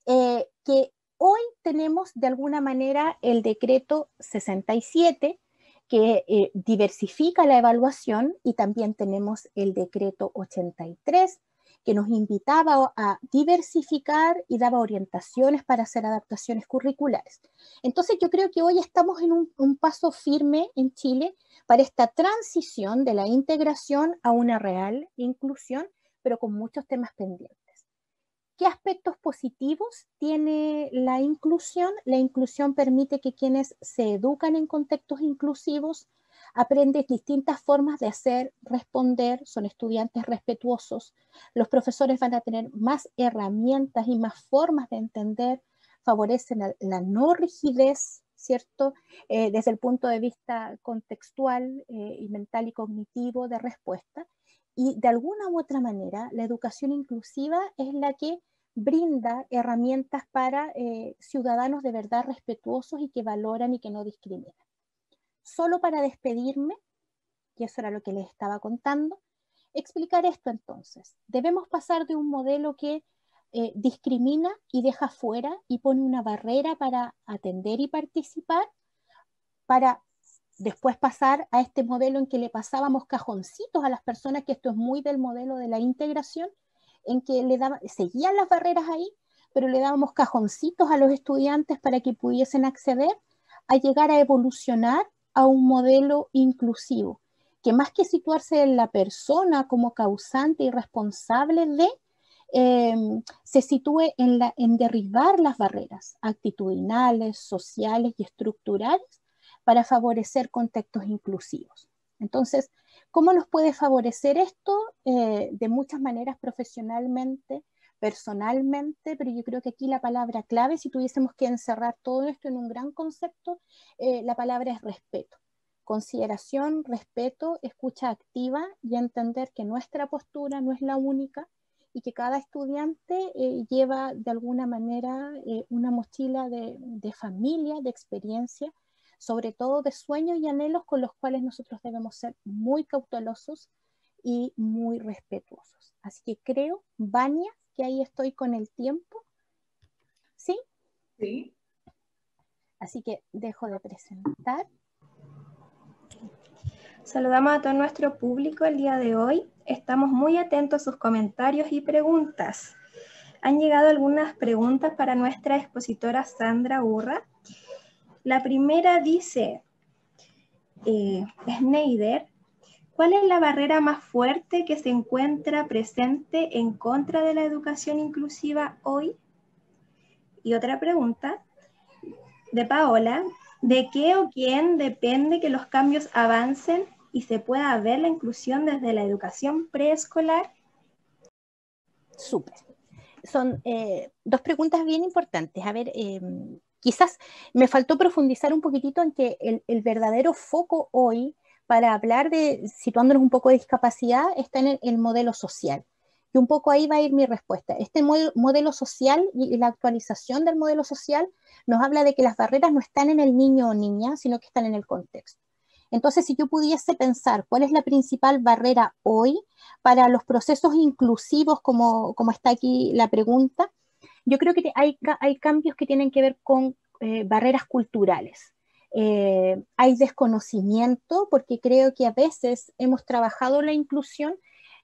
que hoy tenemos de alguna manera el decreto 67 que diversifica la evaluación y también tenemos el decreto 83 que nos invitaba a diversificar y daba orientaciones para hacer adaptaciones curriculares. Entonces yo creo que hoy estamos en un paso firme en Chile para esta transición de la integración a una real inclusión, pero con muchos temas pendientes. ¿Qué aspectos positivos tiene la inclusión? La inclusión permite que quienes se educan en contextos inclusivos aprenden distintas formas de hacer, responder, son estudiantes respetuosos. Los profesores van a tener más herramientas y más formas de entender, favorecen la no rigidez, ¿cierto? Desde el punto de vista contextual y mental y cognitivo de respuesta. Y de alguna u otra manera, la educación inclusiva es la que brinda herramientas para ciudadanos de verdad respetuosos y que valoran y que no discriminan. Solo para despedirme, y eso era lo que les estaba contando, explicar esto entonces. Debemos pasar de un modelo que discrimina y deja fuera y pone una barrera para atender y participar, para después pasar a este modelo en que le pasábamos cajoncitos a las personas, que esto es muy del modelo de la integración, en que seguían las barreras ahí, pero le dábamos cajoncitos a los estudiantes para que pudiesen acceder, a llegar a evolucionar a un modelo inclusivo, que más que situarse en la persona como causante y responsable de, se sitúe en derribar las barreras actitudinales, sociales y estructurales para favorecer contextos inclusivos. Entonces, ¿cómo nos puede favorecer esto? De muchas maneras, profesionalmente, personalmente, pero yo creo que aquí la palabra clave, si tuviésemos que encerrar todo esto en un gran concepto, la palabra es respeto. Consideración, respeto, escucha activa y entender que nuestra postura no es la única y que cada estudiante lleva de alguna manera una mochila de familia, de experiencia, sobre todo de sueños y anhelos con los cuales nosotros debemos ser muy cautelosos y muy respetuosos. Así que creo, Vania, que ahí estoy con el tiempo. ¿Sí? Sí. Así que dejo de presentar. Saludamos a todo nuestro público el día de hoy. Estamos muy atentos a sus comentarios y preguntas. Han llegado algunas preguntas para nuestra expositora Sandra Urra. La primera dice, Schneider, ¿cuál es la barrera más fuerte que se encuentra presente en contra de la educación inclusiva hoy? Y otra pregunta de Paola, ¿de qué o quién depende que los cambios avancen y se pueda ver la inclusión desde la educación preescolar? Súper. Son dos preguntas bien importantes. A ver, quizás me faltó profundizar un poquitito en que el verdadero foco hoy para hablar situándonos un poco de discapacidad, está en el modelo social. Y un poco ahí va a ir mi respuesta. Este modelo social y la actualización del modelo social nos habla de que las barreras no están en el niño o niña, sino que están en el contexto. Entonces, si yo pudiese pensar cuál es la principal barrera hoy para los procesos inclusivos, como está aquí la pregunta, yo creo que hay cambios que tienen que ver con barreras culturales. Hay desconocimiento, porque creo que a veces hemos trabajado la inclusión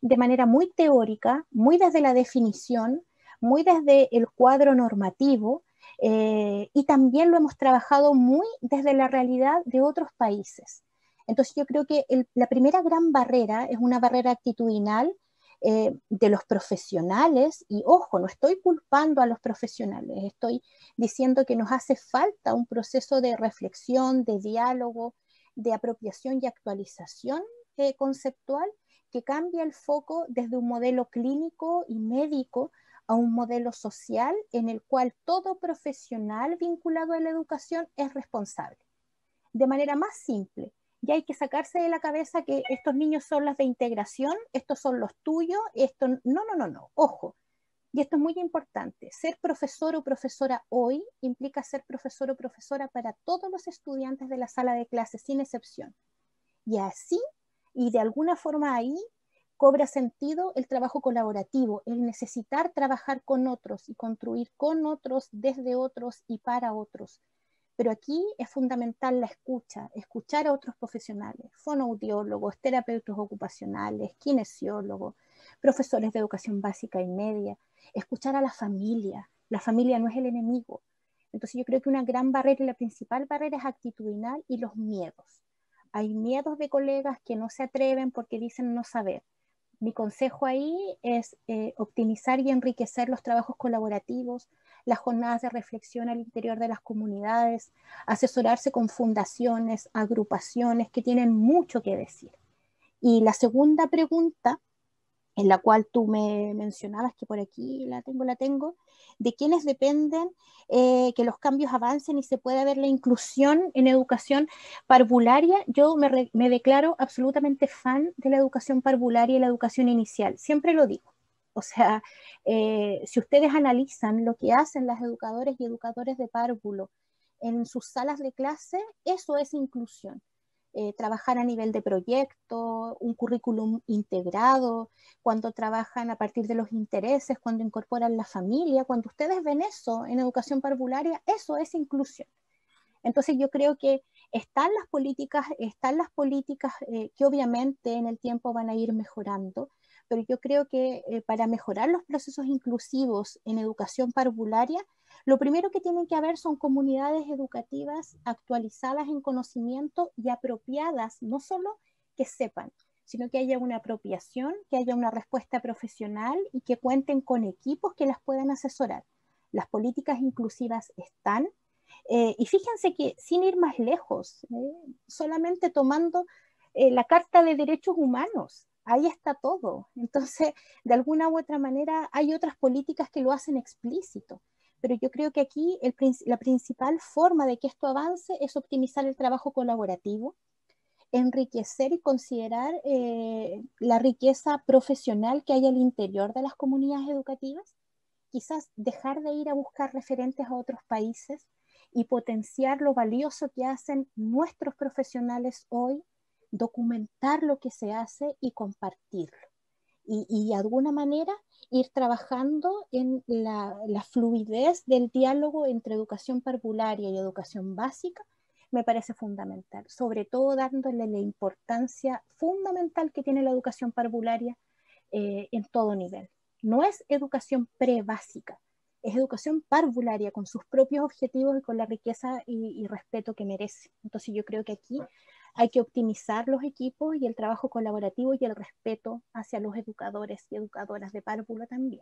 de manera muy teórica, muy desde la definición, muy desde el cuadro normativo, y también lo hemos trabajado muy desde la realidad de otros países. Entonces yo creo que la primera gran barrera es una barrera actitudinal de los profesionales, y ojo, no estoy culpando a los profesionales, estoy diciendo que nos hace falta un proceso de reflexión, de diálogo, de apropiación y actualización conceptual que cambia el foco desde un modelo clínico y médico a un modelo social en el cual todo profesional vinculado a la educación es responsable. De manera más simple, ya hay que sacarse de la cabeza que estos niños son las de integración, estos son los tuyos, esto no, ojo. Y esto es muy importante, ser profesor o profesora hoy implica ser profesor o profesora para todos los estudiantes de la sala de clases, sin excepción. Y así, y de alguna forma ahí, cobra sentido el trabajo colaborativo, el necesitar trabajar con otros y construir con otros, desde otros y para otros. Pero aquí es fundamental la escucha, escuchar a otros profesionales, fonoaudiólogos, terapeutas ocupacionales, kinesiólogos, profesores de educación básica y media, escuchar a la familia no es el enemigo. Entonces yo creo que una gran barrera y la principal barrera es actitudinal y los miedos. Hay miedos de colegas que no se atreven porque dicen no saber. Mi consejo ahí es optimizar y enriquecer los trabajos colaborativos, las jornadas de reflexión al interior de las comunidades, asesorarse con fundaciones, agrupaciones que tienen mucho que decir. Y la segunda pregunta, en la cual tú me mencionabas, que por aquí la tengo, de quiénes dependen que los cambios avancen y se pueda ver la inclusión en educación parvularia. Yo me declaro absolutamente fan de la educación parvularia y la educación inicial, siempre lo digo. O sea, si ustedes analizan lo que hacen las educadoras y educadores de párvulo en sus salas de clase, eso es inclusión. trabajar a nivel de proyecto, un currículum integrado, cuando trabajan a partir de los intereses, cuando incorporan la familia, cuando ustedes ven eso en educación parvularia, eso es inclusión. Entonces yo creo que están las políticas que obviamente en el tiempo van a ir mejorando, pero yo creo que para mejorar los procesos inclusivos en educación parvularia, lo primero que tienen que haber son comunidades educativas actualizadas en conocimiento y apropiadas, no solo que sepan, sino que haya una apropiación, que haya una respuesta profesional y que cuenten con equipos que las puedan asesorar. Las políticas inclusivas están, y fíjense que sin ir más lejos, solamente tomando la Carta de Derechos Humanos, ahí está todo. Entonces, de alguna u otra manera, hay otras políticas que lo hacen explícito. Pero yo creo que aquí la principal forma de que esto avance es optimizar el trabajo colaborativo, enriquecer y considerar la riqueza profesional que hay al interior de las comunidades educativas, quizás dejar de ir a buscar referentes a otros países y potenciar lo valioso que hacen nuestros profesionales hoy, documentar lo que se hace y compartirlo. Y de alguna manera ir trabajando en la fluidez del diálogo entre educación parvularia y educación básica, me parece fundamental, sobre todo dándole la importancia fundamental que tiene la educación parvularia en todo nivel. No es educación pre-básica, es educación parvularia con sus propios objetivos y con la riqueza y respeto que merece. Entonces yo creo que aquí hay que optimizar los equipos y el trabajo colaborativo y el respeto hacia los educadores y educadoras de párvulo también.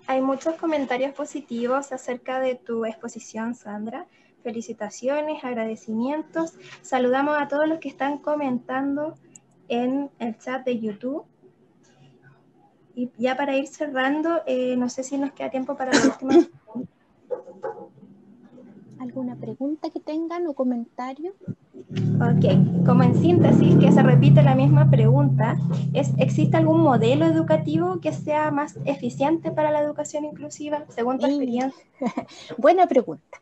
Hay muchos comentarios positivos acerca de tu exposición, Sandra. Felicitaciones, agradecimientos. Saludamos a todos los que están comentando en el chat de YouTube. Y ya para ir cerrando, no sé si nos queda tiempo para la última pregunta. ¿Alguna pregunta que tengan o comentario? Ok, como en síntesis, que se repite la misma pregunta, ¿existe algún modelo educativo que sea más eficiente para la educación inclusiva, según tu experiencia? Buena pregunta.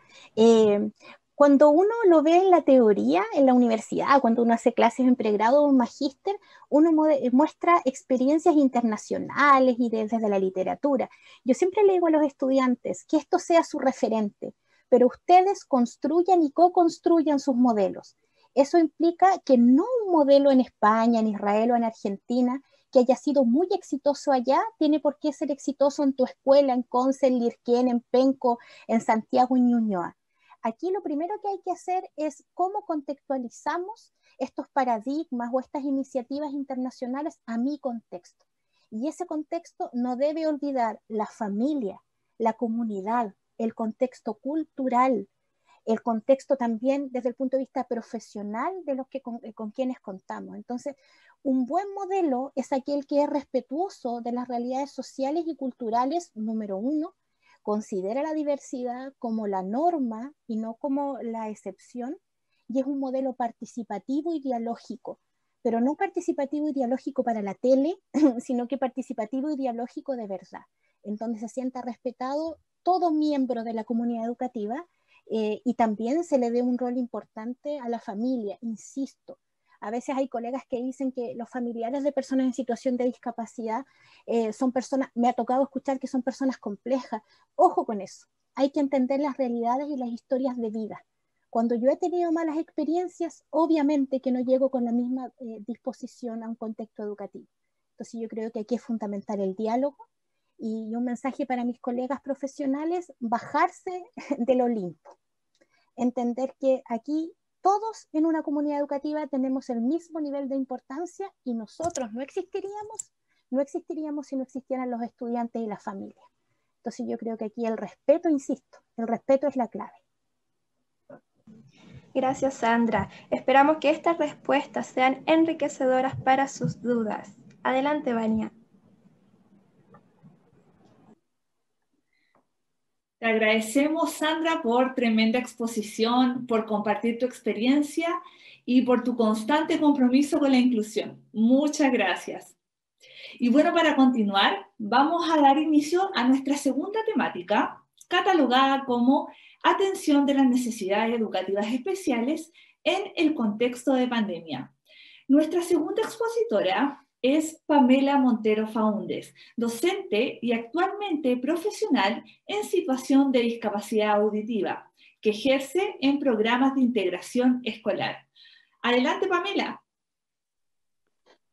Cuando uno lo ve en la teoría, en la universidad, cuando uno hace clases en pregrado o magíster, uno muestra experiencias internacionales y desde la literatura. Yo siempre le digo a los estudiantes que esto sea su referente, pero ustedes construyan y co-construyan sus modelos. Eso implica que no un modelo en España, en Israel o en Argentina que haya sido muy exitoso allá, tiene por qué ser exitoso en tu escuela, en Conce, en Lirquén, en Penco, en Santiago, en Ñuñoa. Aquí lo primero que hay que hacer es cómo contextualizamos estos paradigmas o estas iniciativas internacionales a mi contexto. Y ese contexto no debe olvidar la familia, la comunidad, el contexto cultural, el contexto también desde el punto de vista profesional de los que con quienes contamos. Entonces, un buen modelo es aquel que es respetuoso de las realidades sociales y culturales, número uno, considera la diversidad como la norma y no como la excepción, y es un modelo participativo y dialógico, pero no participativo y dialógico para la tele, sino que participativo y dialógico de verdad, en donde se sienta respetado todo miembro de la comunidad educativa y también se le dé un rol importante a la familia, insisto. A veces hay colegas que dicen que los familiares de personas en situación de discapacidad son personas, me ha tocado escuchar que son personas complejas. Ojo con eso, hay que entender las realidades y las historias de vida. Cuando yo he tenido malas experiencias, obviamente que no llego con la misma disposición a un contexto educativo. Entonces yo creo que aquí es fundamental el diálogo y un mensaje para mis colegas profesionales, bajarse del Olimpo. Entender que aquí todos en una comunidad educativa tenemos el mismo nivel de importancia y nosotros no existiríamos si no existieran los estudiantes y la familia. Entonces yo creo que aquí el respeto, insisto, el respeto es la clave. Gracias, Sandra. Esperamos que estas respuestas sean enriquecedoras para sus dudas. Adelante, Vania. Te agradecemos, Sandra, por tremenda exposición, por compartir tu experiencia y por tu constante compromiso con la inclusión. Muchas gracias. Y bueno, para continuar, vamos a dar inicio a nuestra segunda temática, catalogada como atención de las necesidades educativas especiales en el contexto de pandemia. Nuestra segunda expositora es Pamela Montero Faúndez, docente y actualmente profesional en situación de discapacidad auditiva, que ejerce en programas de integración escolar. Adelante, Pamela.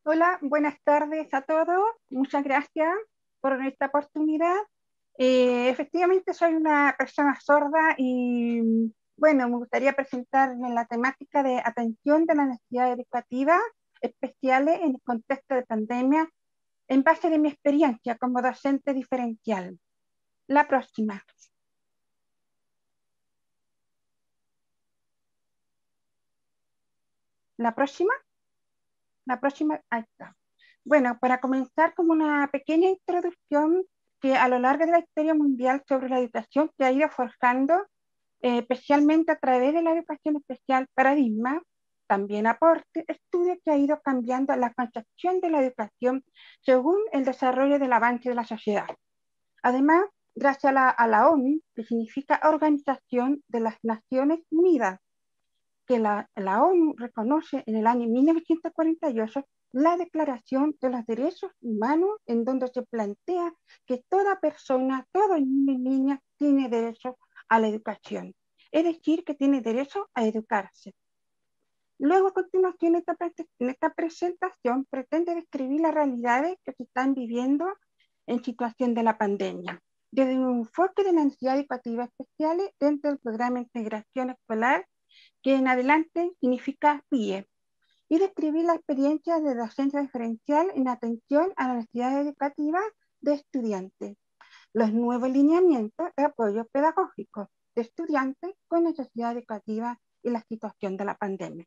Hola, buenas tardes a todos. Muchas gracias por esta oportunidad. Efectivamente soy una persona sorda y bueno, me gustaría presentarles la temática de atención de las necesidades educativas especiales en el contexto de pandemia en base de mi experiencia como docente diferencial. La próxima. La próxima, ahí está. Bueno, para comenzar como una pequeña introducción que a lo largo de la historia mundial sobre la educación que ha ido forjando, especialmente a través de la educación especial paradigma, también aporte, estudio que ha ido cambiando la concepción de la educación según el desarrollo del avance de la sociedad. Además, gracias a la ONU, que significa Organización de las Naciones Unidas, que la ONU reconoce en el año 1948 la Declaración de los Derechos Humanos, en donde se plantea que toda persona, todo niño y niña tiene derecho a la educación, es decir, que tiene derecho a educarse. Luego, a continuación, esta presentación pretende describir las realidades que se están viviendo en situación de la pandemia, desde un enfoque de las necesidades educativas especiales dentro del programa de integración escolar, que en adelante significa PIE, y describir la experiencia de docencia diferencial en atención a las necesidades educativas de estudiantes, los nuevos lineamientos de apoyo pedagógico de estudiantes con necesidades educativas y la situación de la pandemia.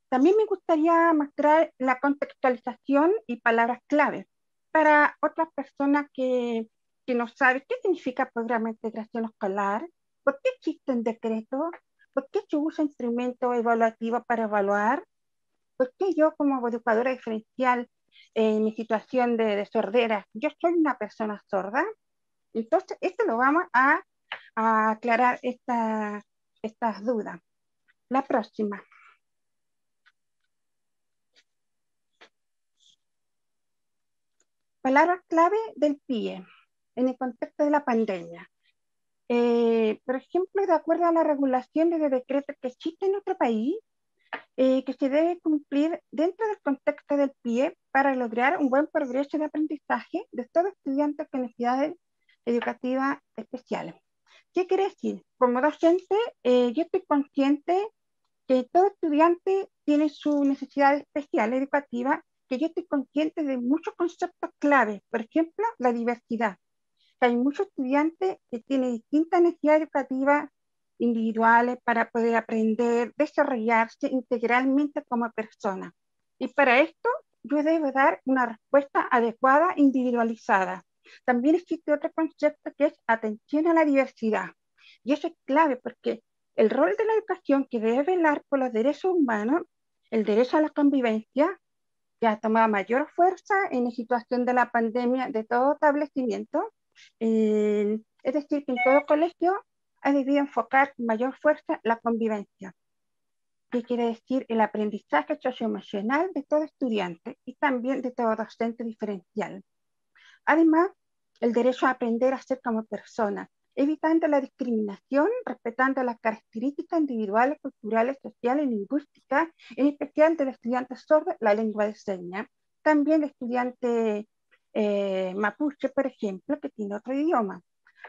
También me gustaría mostrar la contextualización y palabras clave para otras personas que no saben qué significa programa de integración escolar, por qué existen decretos, por qué se usa instrumento evaluativo para evaluar, por qué yo como educadora diferencial en mi situación de sordera, yo soy una persona sorda. Entonces, esto lo vamos a aclarar estas dudas. La próxima. Palabras clave del PIE en el contexto de la pandemia. Por ejemplo, de acuerdo a la regulación de decretos que existe en nuestro país, que se debe cumplir dentro del contexto del PIE para lograr un buen progreso de aprendizaje de todo estudiante con necesidades educativas especiales. ¿Qué quiere decir? Como docente, yo estoy consciente que todo estudiante tiene su necesidad especial educativa, que yo estoy consciente de muchos conceptos clave, por ejemplo, la diversidad. Hay muchos estudiantes que tienen distintas necesidades educativas individuales para poder aprender, desarrollarse integralmente como persona. Y para esto yo debo dar una respuesta adecuada, individualizada. También existe otro concepto que es atención a la diversidad. Y eso es clave porque el rol de la educación que debe velar por los derechos humanos, el derecho a la convivencia, que ha tomado mayor fuerza en la situación de la pandemia de todo establecimiento. Es decir, que en todo colegio ha debido enfocar con mayor fuerza la convivencia, que quiere decir el aprendizaje socioemocional de todo estudiante y también de todo docente diferencial. Además, el derecho a aprender a ser como persona, evitando la discriminación, respetando las características individuales, culturales, sociales y lingüísticas, en especial del estudiante sordo, la lengua de señas, también el estudiante mapuche, por ejemplo, que tiene otro idioma.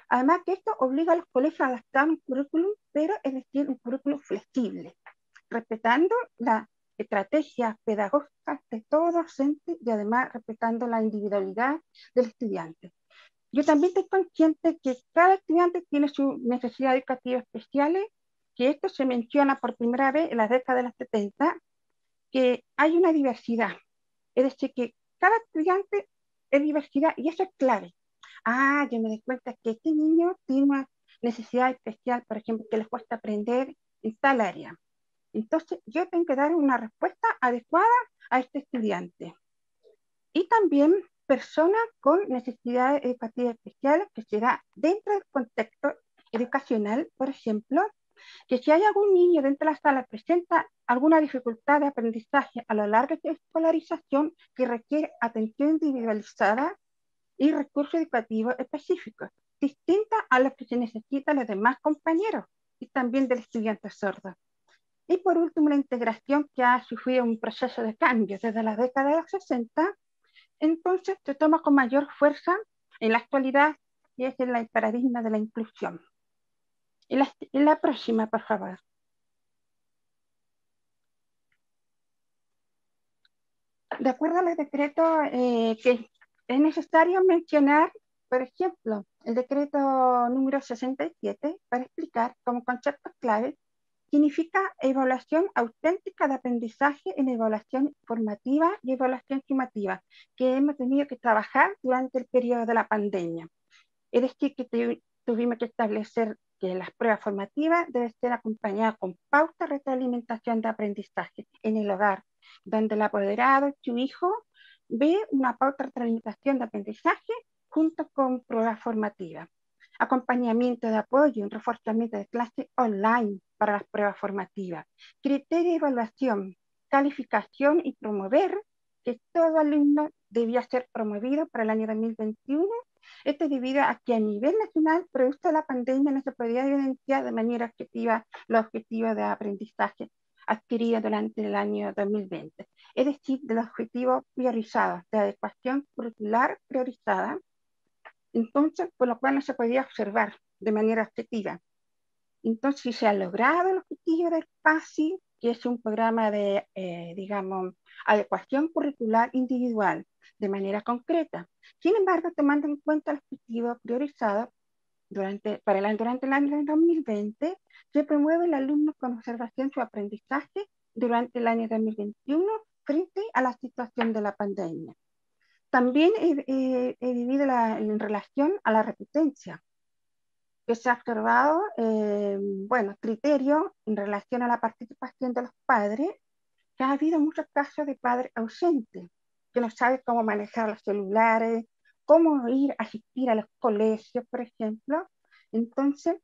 Además que esto obliga a los colegios a adaptar un currículum, pero es decir, un currículum flexible, respetando las estrategias pedagógicas de todo docente y además respetando la individualidad del estudiante. Yo también estoy consciente que cada estudiante tiene sus necesidades educativas especiales, que esto se menciona por primera vez en la década de los 70, que hay una diversidad, es decir, que cada estudiante es diversidad y eso es clave. Yo me doy cuenta que este niño tiene una necesidad especial, por ejemplo, que les cuesta aprender en tal área. Entonces, yo tengo que dar una respuesta adecuada a este estudiante. Y también personas con necesidades educativas especiales que se da dentro del contexto educacional, por ejemplo, que si hay algún niño dentro de la sala que presenta alguna dificultad de aprendizaje a lo largo de su escolarización que requiere atención individualizada y recursos educativos específicos, distinta a los que se necesitan los demás compañeros y también del estudiante sordo. Y por último, la integración, que ha sufrido un proceso de cambio desde la década de los 60, entonces se toma con mayor fuerza en la actualidad, y es el paradigma de la inclusión. En la próxima, por favor. De acuerdo a los decretos que es necesario mencionar, por ejemplo, el decreto número 67, para explicar como conceptos clave, significa evaluación auténtica de aprendizaje en evaluación formativa y evaluación sumativa, que hemos tenido que trabajar durante el periodo de la pandemia. Es decir, que tuvimos que establecer que las pruebas formativas deben ser acompañadas con pauta de retroalimentación de aprendizaje en el hogar, donde el apoderado, su hijo, ve una pauta de retroalimentación de aprendizaje junto con pruebas formativas. Acompañamiento de apoyo, un reforzamiento de clases online para las pruebas formativas. Criterio de evaluación, calificación y promover, que todo alumno debía ser promovido para el año 2021. Esto debido a que a nivel nacional, producto de la pandemia, no se podía evidenciar de manera objetiva los objetivos de aprendizaje adquiridos durante el año 2020. Es decir, de los objetivos priorizados, de adecuación curricular priorizada, entonces, por lo cual no se podía observar de manera objetiva. Entonces, si se ha logrado el objetivo del PASI, que es un programa de, digamos, adecuación curricular individual, de manera concreta. Sin embargo, tomando en cuenta el objetivo priorizado durante el año 2020, se promueve el alumno con observación su aprendizaje durante el año 2021 frente a la situación de la pandemia. También he vivido en relación a la repetencia, que se ha observado, criterio en relación a la participación de los padres, que ha habido muchos casos de padres ausentes, que no saben cómo manejar los celulares, cómo ir a asistir a los colegios, por ejemplo. Entonces,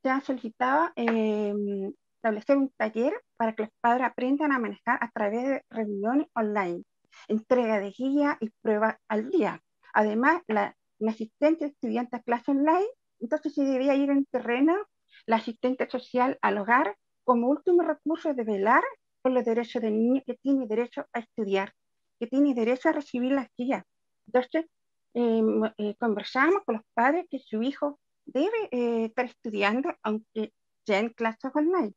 se ha solicitado establecer un taller para que los padres aprendan a manejar a través de reuniones online, entrega de guía y pruebas al día. Además, la asistente de estudiantes a clase online, entonces se debía ir en terreno la asistente social al hogar como último recurso de velar por los derechos del niño que tiene derecho a estudiar, que tiene derecho a recibir las guías. Entonces, conversamos con los padres que su hijo debe estar estudiando, aunque sea en clases online.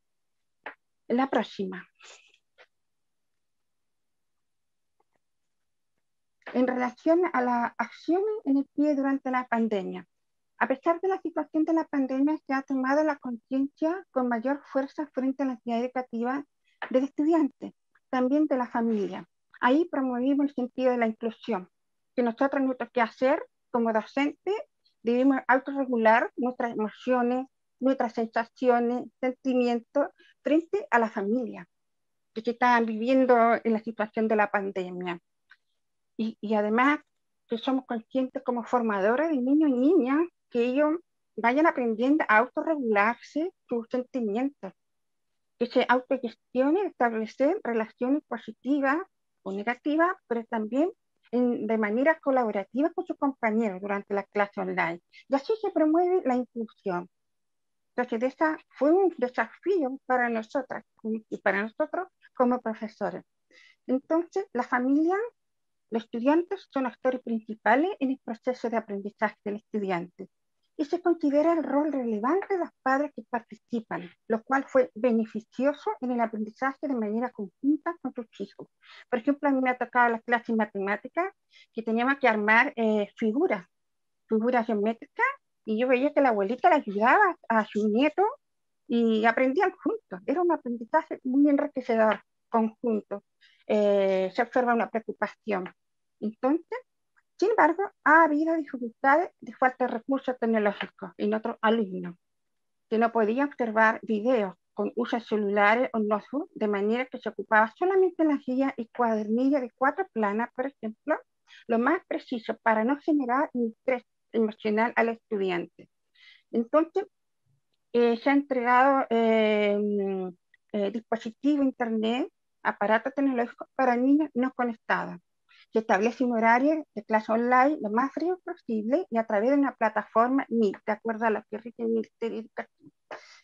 La próxima. En relación a las acciones en el pie durante la pandemia. A pesar de la situación de la pandemia, se ha tomado la conciencia con mayor fuerza frente a la actividad educativa del estudiante, también de la familia. Ahí promovimos el sentido de la inclusión, que nosotros nuestro quehacer como docentes debemos autorregular nuestras emociones, nuestras sensaciones, sentimientos frente a la familia que se estaban viviendo en la situación de la pandemia. Y además que somos conscientes como formadores de niños y niñas que ellos vayan aprendiendo a autorregularse sus sentimientos, que se autogestionen, establecer relaciones positivas o negativas, pero también de manera colaborativa con sus compañeros durante la clase online. Y así se promueve la inclusión. Entonces, esa fue un desafío para nosotras y para nosotros como profesores. Entonces, la familia, los estudiantes son actores principales en el proceso de aprendizaje del estudiante. Y se considera el rol relevante de los padres que participan, lo cual fue beneficioso en el aprendizaje de manera conjunta con sus hijos. Por ejemplo, a mí me ha tocado la clase de matemáticas que teníamos que armar figuras geométricas, y yo veía que la abuelita le ayudaba a su nieto y aprendían juntos. Era un aprendizaje muy enriquecedor, conjunto. Se observa una preocupación. Entonces, sin embargo, ha habido dificultades de falta de recursos tecnológicos en otros alumnos, que no podían observar videos con uso de celulares o notebook, de manera que se ocupaba solamente las guías y cuadernillas de 4 planas, por ejemplo, lo más preciso para no generar estrés emocional al estudiante. Entonces, se ha entregado dispositivo internet, aparatos tecnológicos para niños no conectados. Se establece un horario de clase online lo más breve posible y a través de una plataforma MIT, de acuerdo a lo que rige el Ministerio de Educación,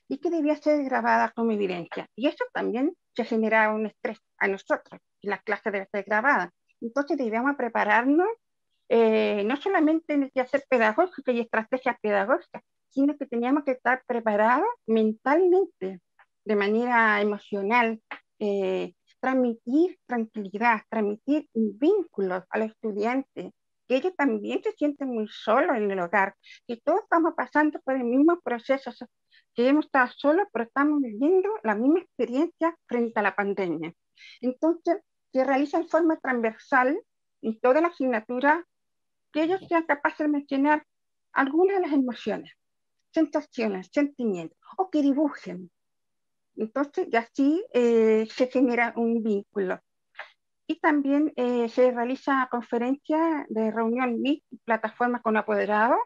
y que debía ser grabada con evidencia. Y eso también se generaba un estrés a nosotros, y la clase debe ser grabada. Entonces debíamos prepararnos, no solamente en el quehacer pedagógico y estrategias pedagógicas, sino que teníamos que estar preparados mentalmente, de manera emocional, transmitir tranquilidad, transmitir vínculos a los estudiantes, que ellos también se sienten muy solos en el hogar, que todos estamos pasando por el mismo proceso, que hemos estado solos, pero estamos viviendo la misma experiencia frente a la pandemia. Entonces, se realiza en forma transversal en toda la asignatura, que ellos sean capaces de mencionar algunas de las emociones, sensaciones, sentimientos, o que dibujen. Entonces, y así se genera un vínculo. Y también se realiza conferencias de reunión MIT, plataformas con apoderados,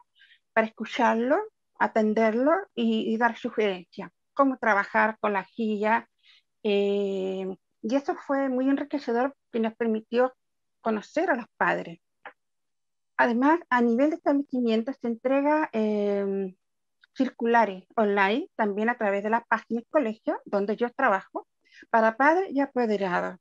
para escucharlo, atenderlo y dar sugerencias, cómo trabajar con la guía. Y eso fue muy enriquecedor, que nos permitió conocer a los padres. Además, a nivel de establecimiento se entrega circulares online, también a través de la página del colegio, donde yo trabajo, para padres y apoderados.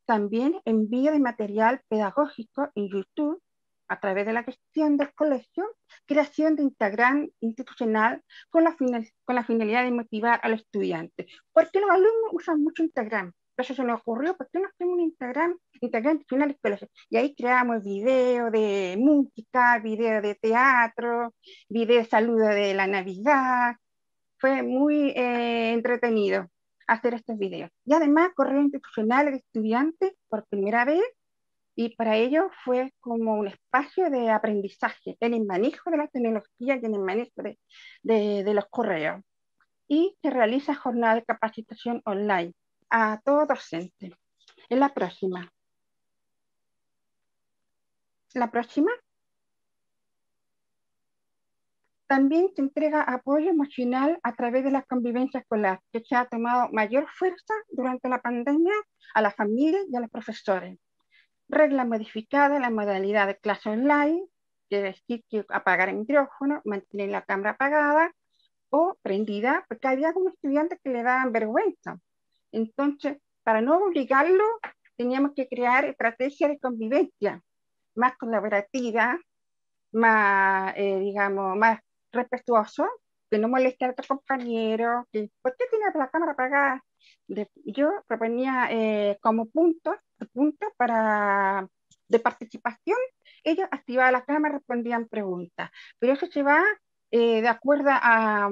También envío de material pedagógico en YouTube, a través de la gestión del colegio, creación de Instagram institucional con la finalidad de motivar a los estudiantes. Porque los alumnos usan mucho Instagram. Entonces se nos ocurrió, ¿por qué no hacemos un Instagram institucional del colegio? Y ahí creamos videos de música, videos de teatro, videos de saludo de la Navidad. Fue muy entretenido hacer estos videos. Y además, correo institucional de estudiantes por primera vez, y para ello fue como un espacio de aprendizaje en el manejo de la tecnología y en el manejo de los correos. Y se realiza jornada de capacitación online a todo docente. En la próxima. La próxima. También se entrega apoyo emocional a través de la convivencia escolar, que se ha tomado mayor fuerza durante la pandemia a las familias y a los profesores. Regla modificada en la modalidad de clase online, quiere decir que apagar el micrófono, mantener la cámara apagada o prendida, porque había algunos estudiantes que le daban vergüenza. Entonces, para no obligarlo, teníamos que crear estrategias de convivencia más colaborativas, más, digamos, más respetuoso, que no moleste a otro compañero, que ¿por qué tiene la cámara apagada? Yo proponía como puntos de participación, ellos activaban la cámara, respondían preguntas, pero eso se va de acuerdo a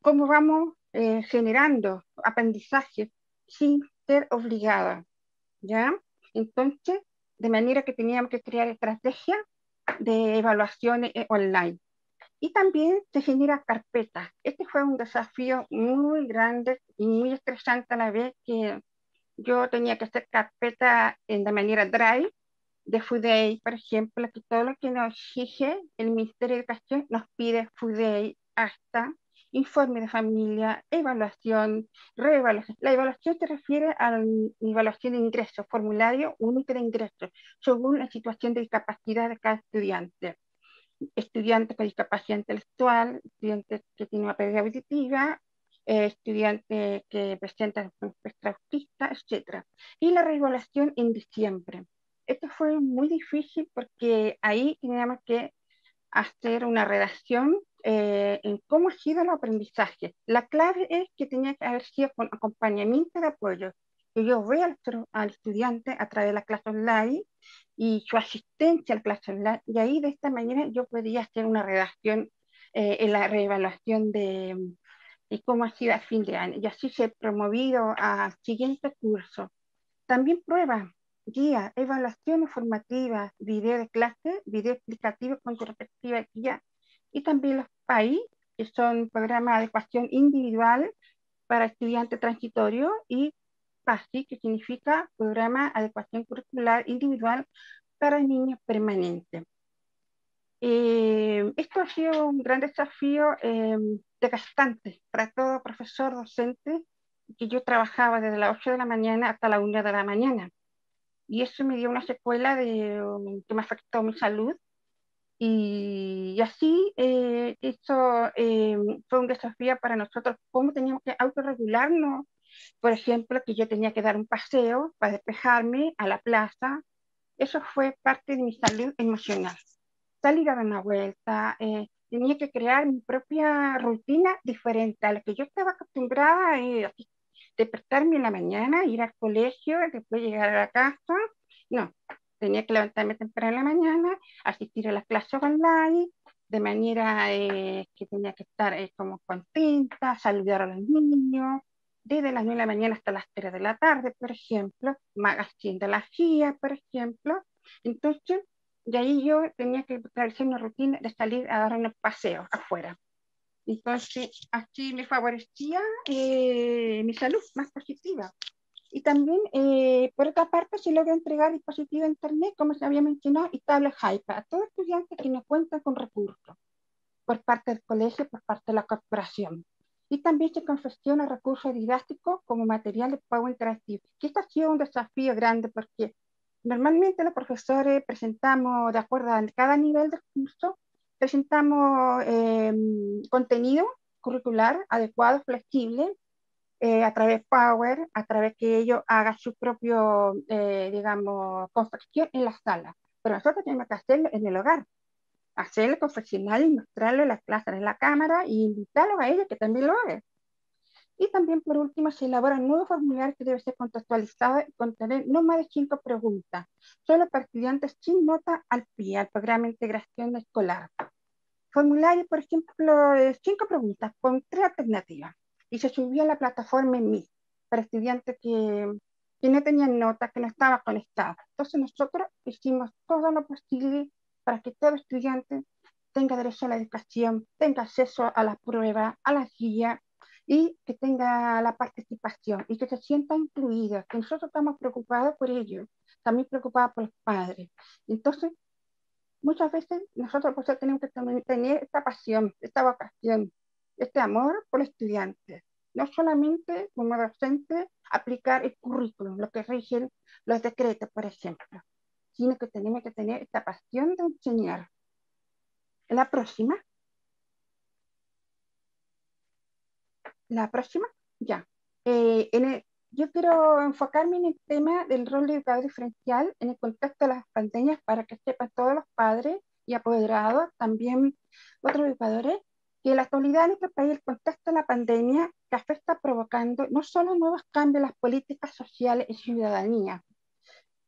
cómo vamos generando aprendizaje sin ser obligados, ¿ya? Entonces, de manera que teníamos que crear estrategias de evaluaciones online. Y también se genera carpetas. Este fue un desafío muy grande y muy estresante a la vez, que yo tenía que hacer carpetas de manera Drive, de FUDEI, por ejemplo, que todo lo que nos exige el Ministerio de Educación nos pide FUDEI, hasta informe de familia, evaluación, reevaluación. La evaluación se refiere a la evaluación de ingresos, formulario único de ingresos, según la situación de discapacidad de cada estudiante. Estudiantes con discapacidad intelectual, estudiantes que tienen una pérdida auditiva, estudiantes que presentan un espectro autista, etc. Y la reevaluación en diciembre. Esto fue muy difícil porque ahí teníamos que hacer una redacción en cómo ha sido el aprendizaje. La clave es que tenía que haber sido con acompañamiento de apoyo, que yo vea al estudiante a través de la clase online y su asistencia a la clase online, y ahí de esta manera yo podía hacer una redacción en la reevaluación de cómo ha sido a fin de año, y así se ha promovido al siguiente curso. También pruebas, guías, evaluaciones formativas, video de clase, video explicativo con su respectiva guía, y también los PAI, que son programas de adecuación individual para estudiantes transitorios, y PASI, que significa Programa de Adecuación Curricular Individual para Niños Permanentes. Esto ha sido un gran desafío desgastante para todo profesor docente, que yo trabajaba desde las 8 de la mañana hasta la 1 de la mañana. Y eso me dio una secuela que me afectó mi salud. Y así eso fue un desafío para nosotros, cómo teníamos que autorregularnos. Por ejemplo, que yo tenía que dar un paseo para despejarme a la plaza. Eso fue parte de mi salud emocional. Salir a dar una vuelta, tenía que crear mi propia rutina diferente a la que yo estaba acostumbrada, despertarme en la mañana, ir al colegio, después llegar a la casa. No, tenía que levantarme temprano en la mañana, asistir a las clases online, de manera que tenía que estar como contenta, saludar a los niños, desde las 9 de la mañana hasta las 3 de la tarde, por ejemplo, magazine de la GIA, por ejemplo. Entonces, de ahí yo tenía que establecer una rutina de salir a dar unos paseos afuera. Entonces, así me favorecía mi salud más positiva. Y también, por otra parte, se logra entregar dispositivos de Internet, como se había mencionado, y tablet iPad a todos estudiantes que no cuentan con recursos, por parte del colegio, por parte de la corporación. Y también se confecciona recursos didácticos como material de pago interactivo. Que esto ha sido un desafío grande porque normalmente los profesores presentamos, de acuerdo a cada nivel de curso, presentamos contenido curricular adecuado, flexible, a través de Power, a través que ellos hagan su propio, digamos, confección en la sala. Pero nosotros tenemos que hacerlo en el hogar, hacerlo confeccional y mostrarlo en las clases en la cámara y invitarlos a ellos que también lo hagan. Y también, por último, se elabora un nuevo formulario que debe ser contextualizado y contener no más de 5 preguntas, solo para estudiantes sin nota al pie, al programa de integración escolar. Formulario, por ejemplo, 5 preguntas con 3 alternativas. Y se subió a la plataforma en Meet para estudiantes que no tenían nota, que no estaban conectados. Entonces nosotros hicimos todo lo posible para que todo estudiante tenga derecho a la educación, tenga acceso a las pruebas, a las guías, y que tenga la participación y que se sienta incluida, que nosotros estamos preocupados por ellos, también preocupados por los padres. Entonces, muchas veces nosotros pues, tenemos que tener esta pasión, esta vocación, este amor por los estudiantes. No solamente como docente aplicar el currículum, lo que rigen los decretos, por ejemplo, sino que tenemos que tener esta pasión de enseñar. La próxima, ya. Yo quiero enfocarme en el tema del rol de educador diferencial en el contexto de las pandemias para que sepan todos los padres y apoderados, también otros educadores, que en la actualidad en nuestro país el contexto de la pandemia café está provocando no solo nuevos cambios en las políticas sociales y ciudadanía,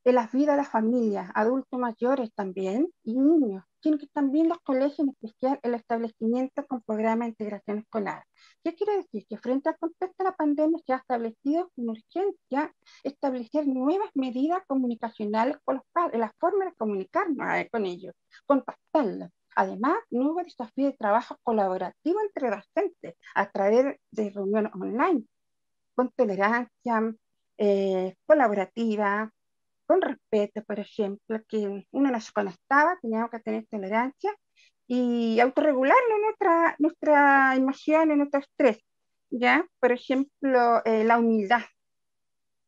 en las vidas de las familias, adultos mayores también y niños, sino que también los colegios, en especial el establecimiento con programas de integración escolar. ¿Qué quiere decir? Que frente al contexto de la pandemia se ha establecido con urgencia establecer nuevas medidas comunicacionales con los padres, la forma de comunicarnos con ellos, contactarlos. Además, nuevo desafío de trabajo colaborativo entre docentes a través de reuniones online, con tolerancia colaborativa, con respeto, por ejemplo, que uno nos conectaba, teníamos que tener tolerancia y autorregularlo nuestra emoción, nuestro estrés, ¿ya? Por ejemplo, la humildad,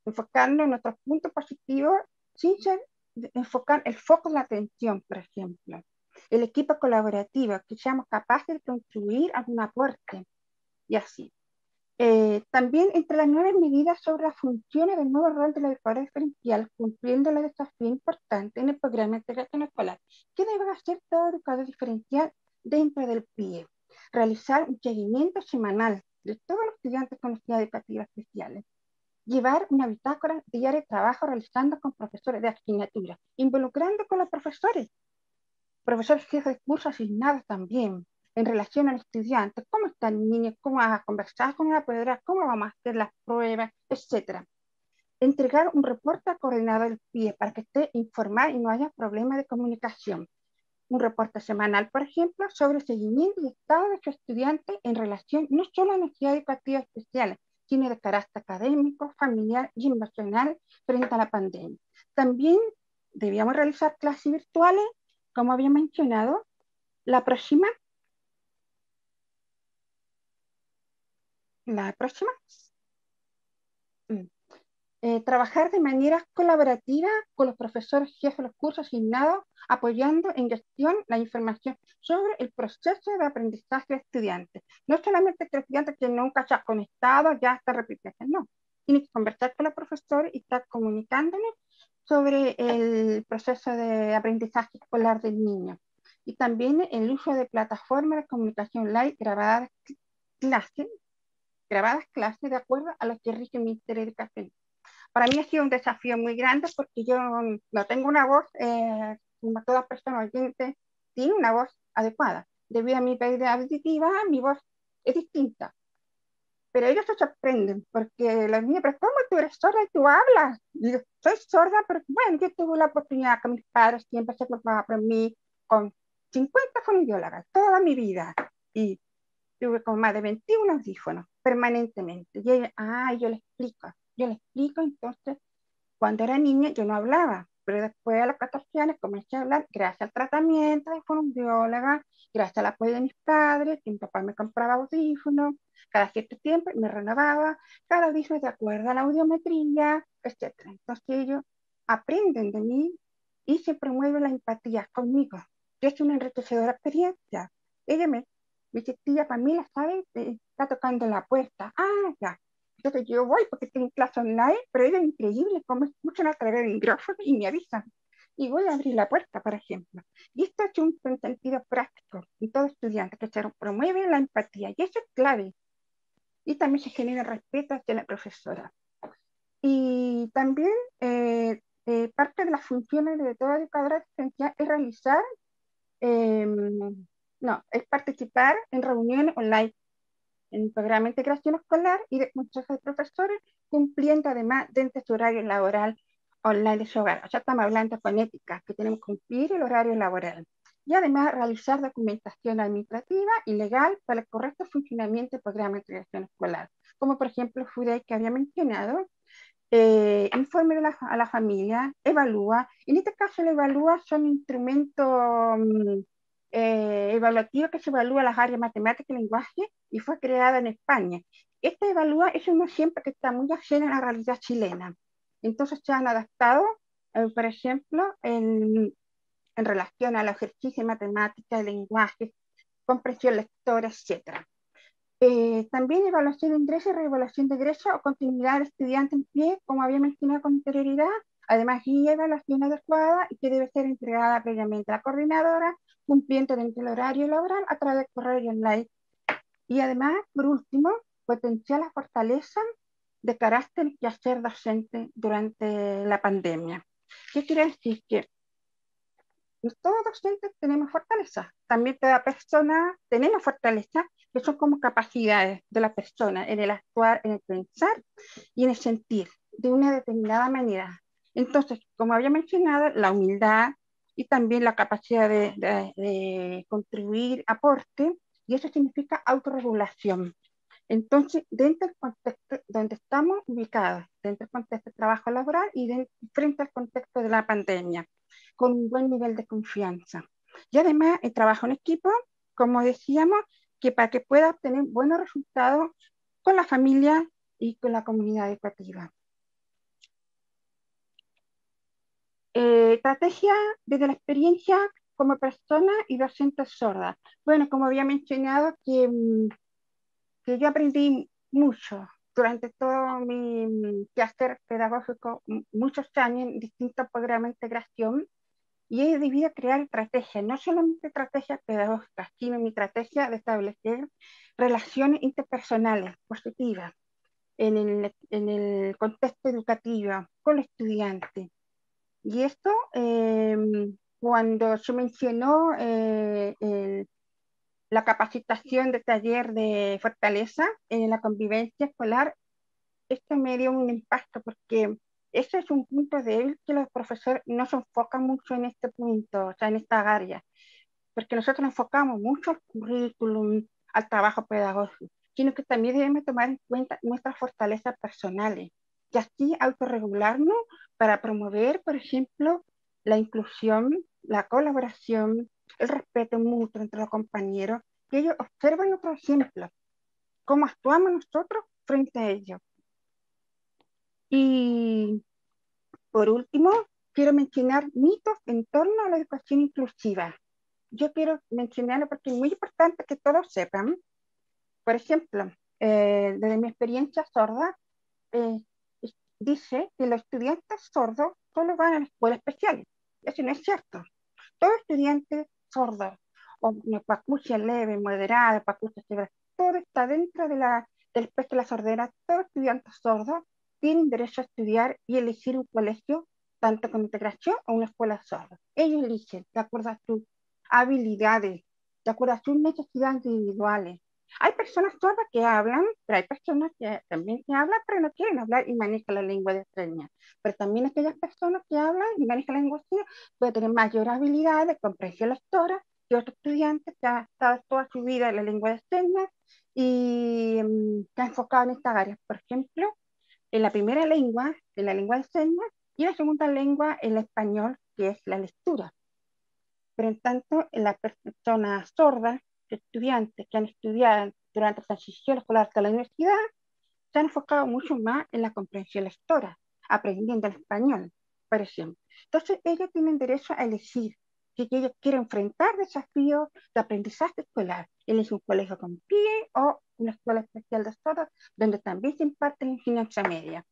enfocarnos en nuestros puntos positivos sin enfocar el foco de la atención, por ejemplo. El equipo colaborativo, que seamos capaces de construir algún aporte, y así. También entre las nuevas medidas sobre las funciones del nuevo rol de la educadora diferencial, cumpliendo los desafíos importantes en el programa de integración escolar. ¿Qué debe hacer todo educador diferencial dentro del PIE? Realizar un seguimiento semanal de todos los estudiantes con necesidades educativas especiales. Llevar una bitácora diaria de trabajo realizando con profesores de asignatura, involucrando con los profesores jefes de curso asignados también, en relación al estudiante, cómo está el niño, cómo va a conversar con la apoderada, cómo vamos a hacer las pruebas, etc. Entregar un reporte al coordinador del PIE para que esté informado y no haya problemas de comunicación. Un reporte semanal, por ejemplo, sobre el seguimiento y estado de su estudiante en relación no solo a necesidades educativas especiales, sino de carácter académico, familiar y emocional frente a la pandemia. También debíamos realizar clases virtuales, como había mencionado, La próxima. La próxima. Trabajar de manera colaborativa con los profesores jefes de los cursos asignados, apoyando en gestión la información sobre el proceso de aprendizaje de estudiantes. No solamente que el estudiante que nunca se ha conectado ya está repitiendo, no. Tiene que conversar con los profesores y estar comunicándonos sobre el proceso de aprendizaje escolar del niño. Y también el uso de plataformas de comunicación online grabadas clases de acuerdo a lo que rige el Ministerio de Educación. Para mí ha sido un desafío muy grande porque yo no tengo una voz, como toda persona oyente, tiene una voz adecuada. Debido a mi pérdida auditiva, mi voz es distinta. Pero ellos se sorprenden porque los niños, pero ¿cómo tú eres sorda y tú hablas? Y yo, soy sorda, pero bueno, yo tuve la oportunidad con mis padres, siempre se preocupaban por mí, con 50 fonodiólogas, toda mi vida. Y tuve como más de 21 audífonos permanentemente. Y ella, yo le explico, entonces, cuando era niña yo no hablaba, pero después a los 14 años comencé a hablar gracias al tratamiento de fonoaudióloga, gracias al apoyo de mis padres, que mi papá me compraba audífonos, cada cierto tiempo me renovaba, cada audífono de acuerdo a la audiometría, etc. Entonces ellos aprenden de mí y se promueve la empatía conmigo. Es una enriquecedora experiencia. Ella me dice, tía Pamela, ¿sabes? Está tocando la puerta. Ya. Entonces yo voy porque tengo clase online, pero es increíble cómo escuchan a través del micrófono y me avisan. Y voy a abrir la puerta, por ejemplo. Y esto es un sentido práctico en todo estudiante, que se promueve la empatía. Y eso es clave. Y también se genera respeto hacia la profesora. Y también parte de las funciones de toda educadora diferencial es realizar, es participar en reuniones online en el programa de integración escolar y de consejo de profesores, cumpliendo además dentro de su horario laboral online de su hogar. O sea, estamos hablando con ética, que tenemos que cumplir el horario laboral. Y además realizar documentación administrativa y legal para el correcto funcionamiento del programa de integración escolar. Como por ejemplo FUDEI que había mencionado, informe a la familia, evalúa. En este caso el evalúa son instrumentos evaluativos que se evalúa las áreas matemáticas y lenguaje y fue creada en España. Esta evalúa es uno siempre que está muy ajena a la realidad chilena. Entonces se han adaptado, por ejemplo, en relación al ejercicio de matemática, de lenguaje, comprensión lectora, etc. También evaluación de ingreso y reevaluación de ingreso o continuidad del estudiante en pie, como había mencionado con anterioridad. Además, guía evaluación adecuada y que debe ser entregada previamente a la coordinadora, cumpliendo dentro del horario laboral a través de correo y online. Y además, por último, potenciar la fortaleza de carácter y hacer docente durante la pandemia. ¿Qué quiere decir? Que todos docentes tenemos fortaleza, también toda persona tenemos fortaleza, que son como capacidades de la persona en el actuar, en el pensar y en el sentir de una determinada manera. Entonces, como había mencionado, la humildad y también la capacidad de contribuir aporte, y eso significa autorregulación. Entonces, dentro del contexto donde estamos ubicados, dentro del contexto de trabajo laboral y frente al contexto de la pandemia, con un buen nivel de confianza. Y además, el trabajo en equipo, como decíamos, que para que pueda obtener buenos resultados con la familia y con la comunidad educativa. Estrategia desde la experiencia como persona y docente sorda. Bueno, como había mencionado, que yo aprendí mucho durante todo mi quehacer pedagógico, muchos años en distintos programas de integración, y he debido crear estrategias, no solamente estrategias pedagógicas, sino mi estrategia de establecer relaciones interpersonales positivas en el contexto educativo con los estudiantes. Y esto, cuando se mencionó la capacitación de taller de fortaleza en la convivencia escolar, esto me dio un impacto porque ese es un punto débil que los profesores no se enfocan mucho en este punto, o sea, en esta área, porque nosotros nos enfocamos mucho al currículum, al trabajo pedagógico, sino que también debemos tomar en cuenta nuestras fortalezas personales y así autorregularnos para promover, por ejemplo, la inclusión, la colaboración, el respeto mutuo entre los compañeros, que ellos observen otros ejemplos, cómo actuamos nosotros frente a ellos. Y por último, quiero mencionar mitos en torno a la educación inclusiva. Yo quiero mencionarlo porque es muy importante que todos sepan. Por ejemplo, desde mi experiencia sorda, dice que los estudiantes sordos solo van a la escuela especial. Eso no es cierto. Todo estudiante sordo, o una pacucia leve, moderada, pacucia severa, todo está dentro del espectro de la sordera. Todo estudiante sordo tiene derecho a estudiar y elegir un colegio, tanto con integración o una escuela sorda. Ellos eligen de acuerdo a sus habilidades, de acuerdo a sus necesidades individuales. Hay personas sordas que hablan, pero hay personas que también que hablan, pero no quieren hablar y manejan la lengua de señas. Pero también aquellas personas que hablan y manejan la lengua de señas pueden tener mayor habilidad de comprensión lectora que otro estudiante que ha estado toda su vida en la lengua de señas y que ha enfocado en estas áreas. Por ejemplo, en la primera lengua, en la lengua de señas, y la segunda lengua, el español, que es la lectura. Pero en tanto, en las personas sordas, estudiantes que han estudiado durante la transición escolar hasta la universidad, se han enfocado mucho más en la comprensión lectora, aprendiendo el español, por ejemplo. Entonces, ellos tienen derecho a elegir si ellos quieren enfrentar desafíos de aprendizaje escolar. Eligen un colegio con PIE o una escuela especial de sordos, donde también se imparte la enseñanza media.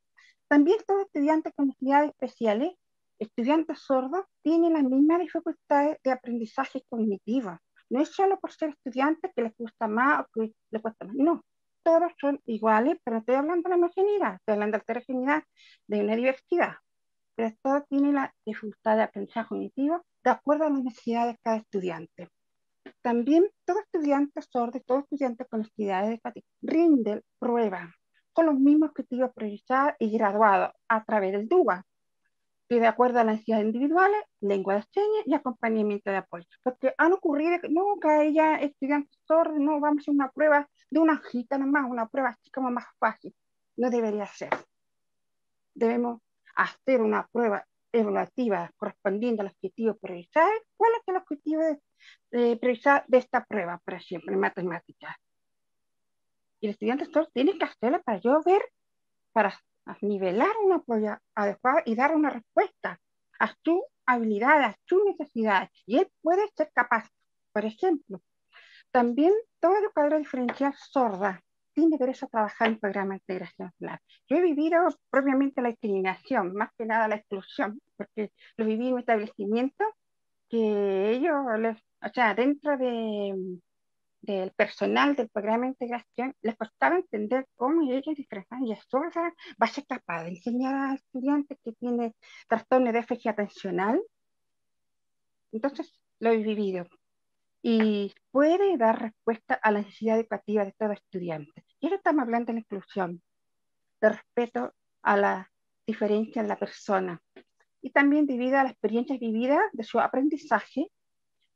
También todos estudiantes con necesidades especiales, estudiantes sordos, tienen las mismas dificultades de aprendizaje cognitivo. No es solo por ser estudiantes que les gusta más o que les cuesta más. No, todos son iguales, pero no estoy hablando de la homogeneidad, estoy hablando de la heterogeneidad, de una diversidad. Pero todos tienen la dificultad de aprendizaje cognitivo de acuerdo a las necesidades de cada estudiante. También todo estudiante sordo, todo estudiante con necesidades educativas rinde pruebas con los mismos objetivos priorizados y graduados a través del DUA, que de acuerdo a las necesidades individuales, lengua de señas y acompañamiento de apoyo. Porque han ocurrido que no, que ella estudiante sordo, no, vamos a hacer una prueba de una hojita nomás, una prueba así como más fácil. No debería ser. Debemos hacer una prueba evaluativa correspondiente al objetivo priorizado. ¿Cuál es el objetivo priorizado de esta prueba, por ejemplo, en matemáticas? Y el estudiante sordo tiene que hacerla para yo ver, para nivelar una prueba adecuada y dar una respuesta a sus habilidades, a sus necesidades. Y él puede ser capaz. Por ejemplo, también toda educadora diferencial sorda tiene derecho a trabajar en programas de integración escolar. Yo he vivido propiamente la discriminación, más que nada la exclusión, porque lo viví en un establecimiento que ellos, o sea, dentro del personal del programa de integración, les costaba entender cómo ellos diferencian y es sorda, va a ser capaz de enseñar a estudiantes que tienen trastorno de déficit atencional. Entonces, lo he vivido. Y puede dar respuesta a la necesidad educativa de todo estudiante. Y ahora estamos hablando de la inclusión, de respeto a la diferencia en la persona. Y también debido a la experiencia vivida de su aprendizaje,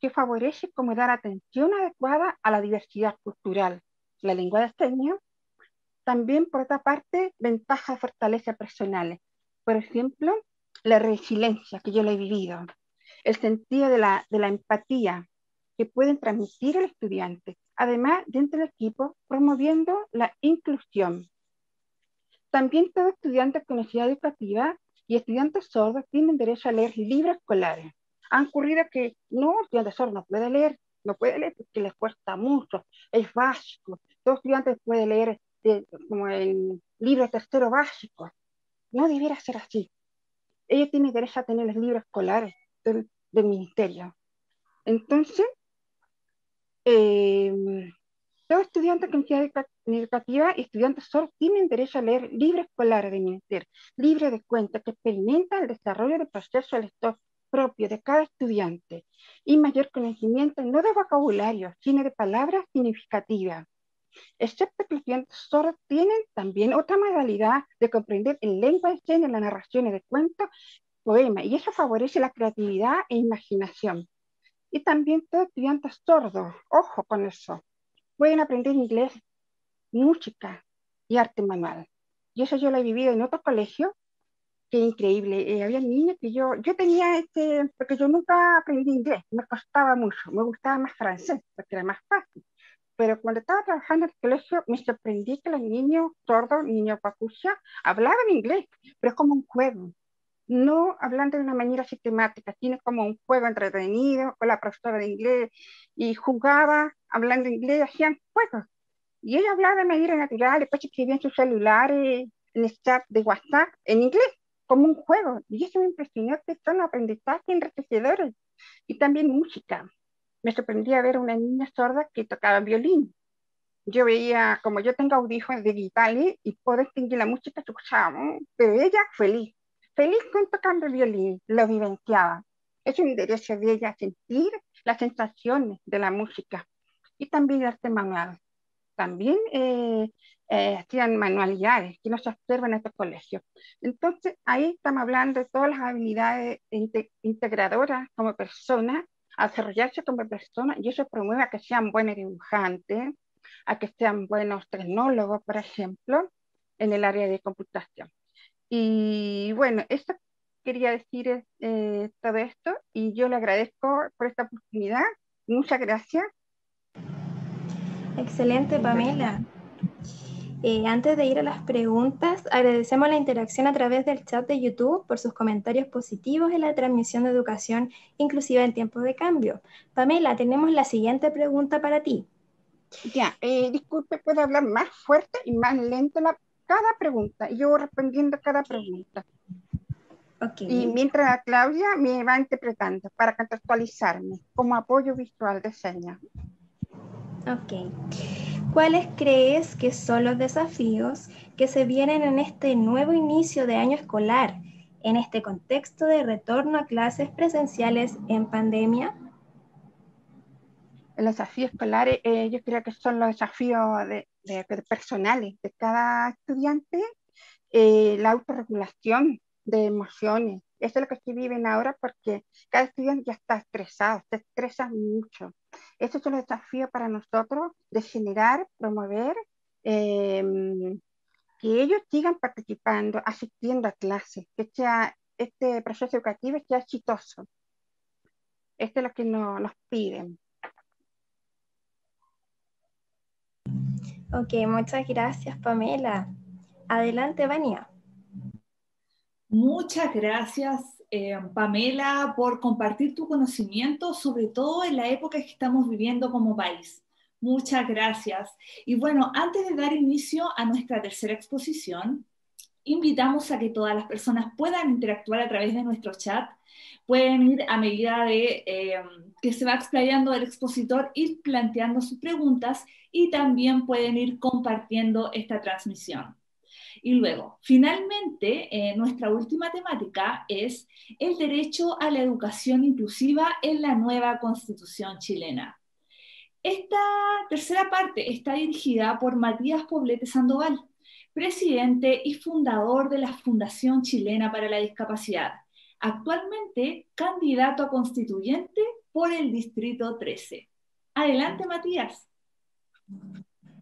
que favorece como dar atención adecuada a la diversidad cultural. La lengua de señas, también por otra parte, ventajas de fortaleza personales. Por ejemplo, la resiliencia, que yo la he vivido, el sentido de la empatía que pueden transmitir al estudiante, además dentro del equipo, promoviendo la inclusión. También todo estudiante con necesidad educativa y estudiantes sordos tienen derecho a leer libros escolares. Han ocurrido que no, el estudiante sordo no puede leer porque les cuesta mucho, es básico. Todo estudiante puede leer como el libro tercero básico. No debiera ser así. Ellos tienen derecho a tener los libros escolares del ministerio. Entonces, todo estudiante con necesidad educativa y estudiantes sordos tienen derecho a leer libros escolares del ministerio, libros de cuentas que experimentan el desarrollo del proceso lector propio de cada estudiante y mayor conocimiento no de vocabulario, sino de palabras significativas. Excepto que los estudiantes sordos tienen también otra modalidad de comprender en lengua de señas las narraciones de cuentos, poemas, y eso favorece la creatividad e imaginación. Y también todos estudiantes sordos, ojo con eso, pueden aprender inglés, música y arte manual. Y eso yo lo he vivido en otro colegio, qué increíble. Había niños que yo tenía porque yo nunca aprendí inglés, me costaba mucho, me gustaba más francés, porque era más fácil. Pero cuando estaba trabajando en el colegio, me sorprendí que los niños sordos, niños papucha, hablaban inglés, pero es como un juego. No hablando de una manera sistemática, sino como un juego entretenido con la profesora de inglés, y jugaba hablando inglés, hacían juegos. Y ellos hablaban de manera natural, después escribían sus celulares en el chat de WhatsApp en inglés, como un juego. Y eso me impresionó, que son aprendizajes enriquecedores. Y también música. Me sorprendía ver a una niña sorda que tocaba violín. Yo veía, como yo tengo audífonos digitales y puedo distinguir la música que escuchaba, pero ella feliz con tocando el violín, lo vivenciaba. Es un derecho de ella sentir las sensaciones de la música. Y también el arte manual. También hacían manualidades que no se observan en estos colegios. Entonces, ahí estamos hablando de todas las habilidades integradoras como personas, a desarrollarse como personas, y eso promueve a que sean buenos dibujantes, a que sean buenos tecnólogos, por ejemplo, en el área de computación. Y bueno, esto quería decir todo esto, y yo le agradezco por esta oportunidad. Muchas gracias. Excelente, Pamela. Antes de ir a las preguntas, agradecemos la interacción a través del chat de YouTube por sus comentarios positivos en la transmisión de educación inclusiva en tiempos de cambio. Pamela, tenemos la siguiente pregunta para ti. Ya, disculpe, ¿puedo hablar más fuerte y más lento cada pregunta? Y yo respondiendo cada pregunta. Okay. Y mientras Claudia me va interpretando para contextualizarme como apoyo visual de señas. Ok. ¿Cuáles crees que son los desafíos que se vienen en este nuevo inicio de año escolar, en este contexto de retorno a clases presenciales en pandemia? Los desafíos escolares, yo creo que son los desafíos personales de cada estudiante, la autorregulación de emociones. Eso es lo que se viven ahora, porque cada estudiante ya está estresado, se estresa mucho. Esos son los desafíos para nosotros de generar, promover, que ellos sigan participando, asistiendo a clases, que este proceso educativo sea exitoso. Esto es lo que nos piden. Ok, muchas gracias, Pamela. Adelante, Vania. Muchas gracias, Pamela, por compartir tu conocimiento, sobre todo en la época que estamos viviendo como país. Muchas gracias. Y bueno, antes de dar inicio a nuestra tercera exposición, invitamos a que todas las personas puedan interactuar a través de nuestro chat. Pueden ir a medida de que se va explayando el expositor, ir planteando sus preguntas, y también pueden ir compartiendo esta transmisión. Y luego, finalmente, nuestra última temática es el derecho a la educación inclusiva en la nueva Constitución chilena. Esta tercera parte está dirigida por Matías Poblete Sandoval, presidente y fundador de la Fundación Chilena para la Discapacidad, actualmente candidato a constituyente por el Distrito 13. Adelante, Matías.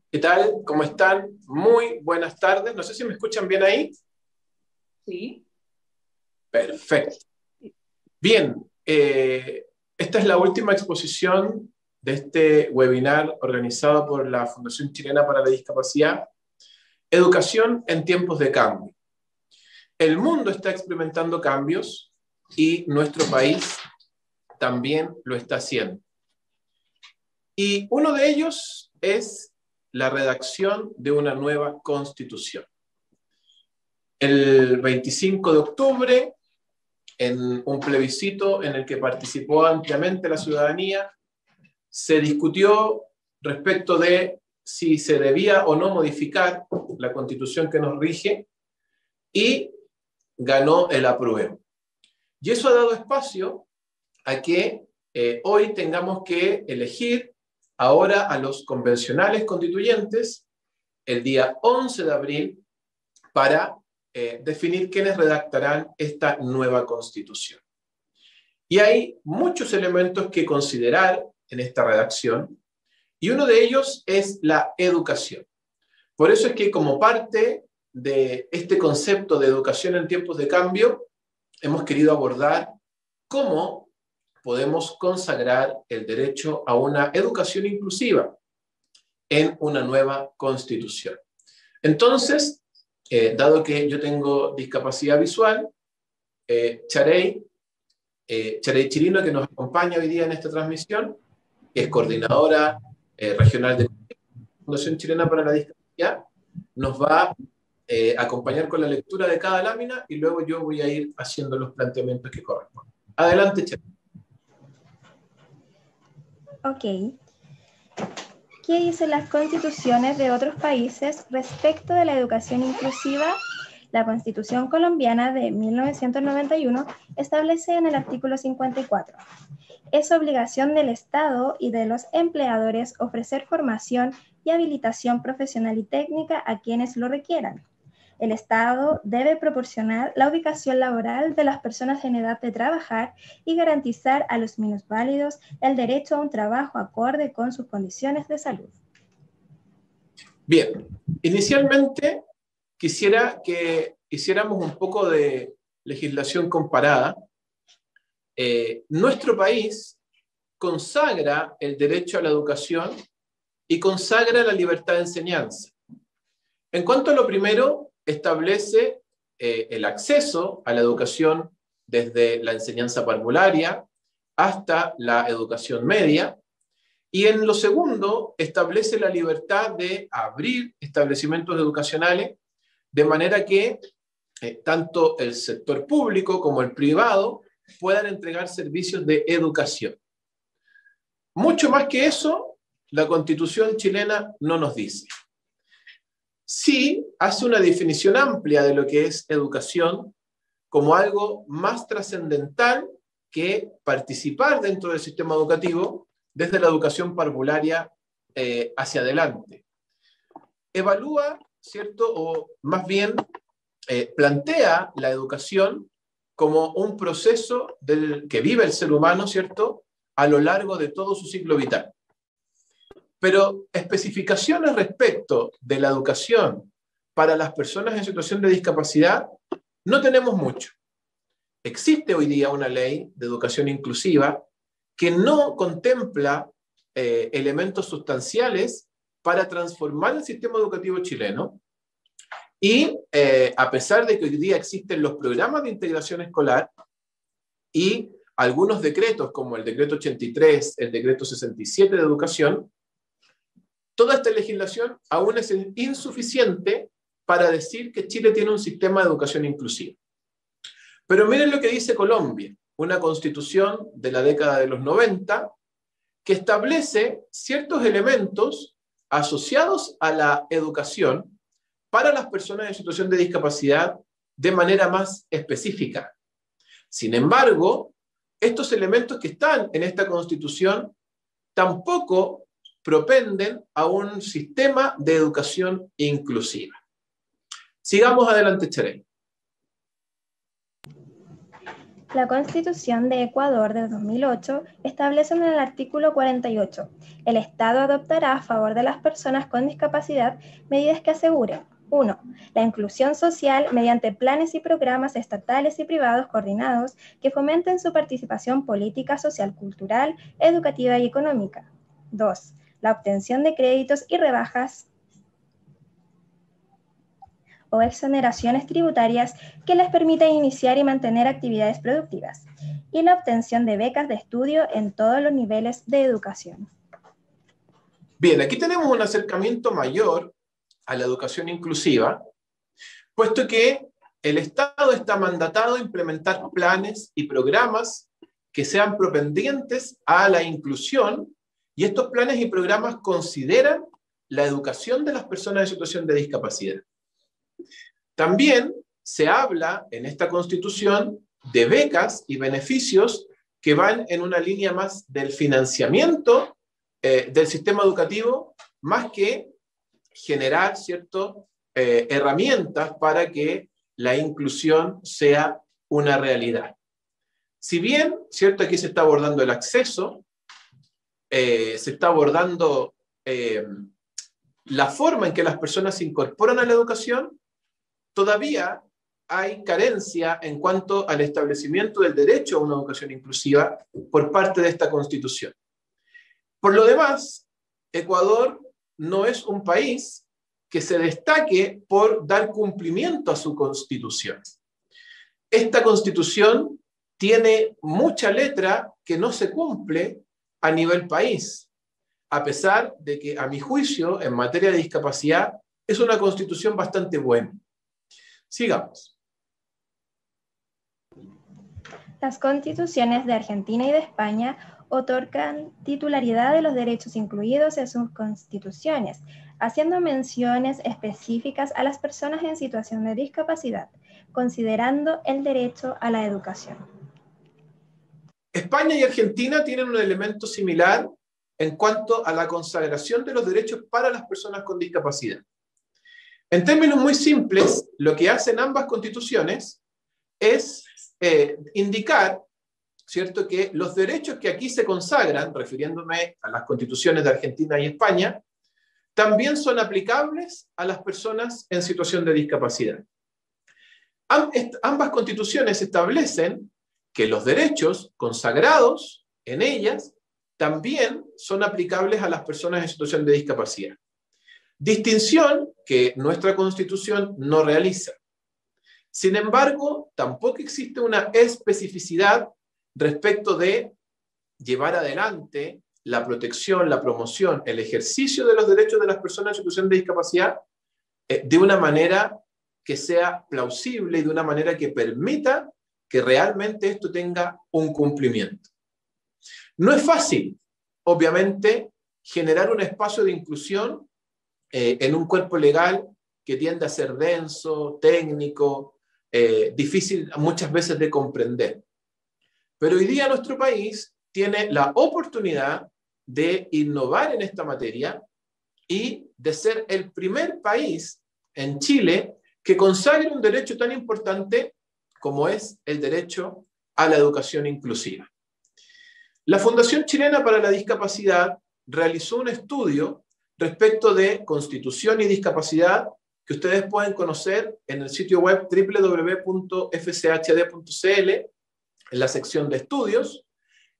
¿Qué tal? ¿Cómo están? Muy buenas tardes. No sé si me escuchan bien ahí. Sí. Perfecto. Bien, esta es la última exposición de este webinar organizado por la Fundación Chilena para la Discapacidad, Educación en tiempos de cambio. El mundo está experimentando cambios y nuestro país también lo está haciendo. Y uno de ellos es la redacción de una nueva constitución. El 25 de octubre, en un plebiscito en el que participó ampliamente la ciudadanía, se discutió respecto de si se debía o no modificar la constitución que nos rige, y ganó el apruebo. Y eso ha dado espacio a que hoy tengamos que elegir ahora a los convencionales constituyentes el día 11 de abril para definir quiénes redactarán esta nueva constitución. Y hay muchos elementos que considerar en esta redacción, y uno de ellos es la educación. Por eso es que como parte de este concepto de educación en tiempos de cambio, hemos querido abordar cómo podemos consagrar el derecho a una educación inclusiva en una nueva constitución. Entonces, dado que yo tengo discapacidad visual, Charey Chirino, que nos acompaña hoy día en esta transmisión, que es coordinadora regional de la Fundación Chilena para la Discapacidad, nos va a acompañar con la lectura de cada lámina y luego yo voy a ir haciendo los planteamientos que corresponden. Adelante, Charey. Ok. ¿Qué dicen las constituciones de otros países respecto de la educación inclusiva? La Constitución colombiana de 1991 establece en el artículo 54: es obligación del Estado y de los empleadores ofrecer formación y habilitación profesional y técnica a quienes lo requieran. El Estado debe proporcionar la ubicación laboral de las personas en edad de trabajar y garantizar a los minusválidos el derecho a un trabajo acorde con sus condiciones de salud. Bien, inicialmente quisiera que hiciéramos un poco de legislación comparada. Nuestro país consagra el derecho a la educación y consagra la libertad de enseñanza. En cuanto a lo primero, establece el acceso a la educación desde la enseñanza parvularia hasta la educación media, y en lo segundo, establece la libertad de abrir establecimientos educacionales de manera que tanto el sector público como el privado puedan entregar servicios de educación. Mucho más que eso, la Constitución chilena no nos dice. Sí hace una definición amplia de lo que es educación como algo más trascendental que participar dentro del sistema educativo desde la educación parvularia hacia adelante. Evalúa, ¿cierto? O más bien plantea la educación como un proceso que vive el ser humano, ¿cierto?, a lo largo de todo su ciclo vital. Pero especificaciones respecto de la educación para las personas en situación de discapacidad no tenemos mucho. Existe hoy día una ley de educación inclusiva que no contempla elementos sustanciales para transformar el sistema educativo chileno, y a pesar de que hoy día existen los programas de integración escolar y algunos decretos como el decreto 83, el decreto 67 de educación, toda esta legislación aún es insuficiente para decir que Chile tiene un sistema de educación inclusiva. Pero miren lo que dice Colombia, una constitución de la década de los 90 que establece ciertos elementos asociados a la educación para las personas en situación de discapacidad de manera más específica. Sin embargo, estos elementos que están en esta Constitución tampoco propenden a un sistema de educación inclusiva. Sigamos adelante, Charey. La Constitución de Ecuador de 2008 establece en el artículo 48: el Estado adoptará a favor de las personas con discapacidad medidas que aseguren: 1. La inclusión social mediante planes y programas estatales y privados coordinados que fomenten su participación política, social, cultural, educativa y económica. 2. La obtención de créditos y rebajas o exoneraciones tributarias que les permitan iniciar y mantener actividades productivas. Y la obtención de becas de estudio en todos los niveles de educación. Bien, aquí tenemos un acercamiento mayor a la educación inclusiva, puesto que el Estado está mandatado a implementar planes y programas que sean propendientes a la inclusión, y estos planes y programas consideran la educación de las personas en situación de discapacidad. También se habla en esta Constitución de becas y beneficios que van en una línea más del financiamiento del sistema educativo, más que generar, ¿cierto?, herramientas para que la inclusión sea una realidad. Si bien, ¿cierto?, aquí se está abordando el acceso, se está abordando la forma en que las personas se incorporan a la educación, todavía hay carencia en cuanto al establecimiento del derecho a una educación inclusiva por parte de esta Constitución. Por lo demás, Ecuador no es un país que se destaque por dar cumplimiento a su Constitución. Esta Constitución tiene mucha letra que no se cumple a nivel país, a pesar de que, a mi juicio, en materia de discapacidad, es una Constitución bastante buena. Sigamos. Las constituciones de Argentina y de España otorgan titularidad de los derechos incluidos en sus constituciones, haciendo menciones específicas a las personas en situación de discapacidad, considerando el derecho a la educación. España y Argentina tienen un elemento similar en cuanto a la consagración de los derechos para las personas con discapacidad. En términos muy simples, lo que hacen ambas constituciones es indicar, ¿cierto?, que los derechos que aquí se consagran, refiriéndome a las constituciones de Argentina y España, también son aplicables a las personas en situación de discapacidad. Ambas constituciones establecen que los derechos consagrados en ellas también son aplicables a las personas en situación de discapacidad. Distinción que nuestra Constitución no realiza. Sin embargo, tampoco existe una especificidad respecto de llevar adelante la protección, la promoción, el ejercicio de los derechos de las personas en situación de discapacidad de una manera que sea plausible y de una manera que permita que realmente esto tenga un cumplimiento. No es fácil, obviamente, generar un espacio de inclusión en un cuerpo legal que tiende a ser denso, técnico, difícil muchas veces de comprender. Pero hoy día nuestro país tiene la oportunidad de innovar en esta materia y de ser el primer país en Chile que consagre un derecho tan importante como es el derecho a la educación inclusiva. La Fundación Chilena para la Discapacidad realizó un estudio respecto de constitución y discapacidad que ustedes pueden conocer en el sitio web www.fchd.cl, en la sección de estudios,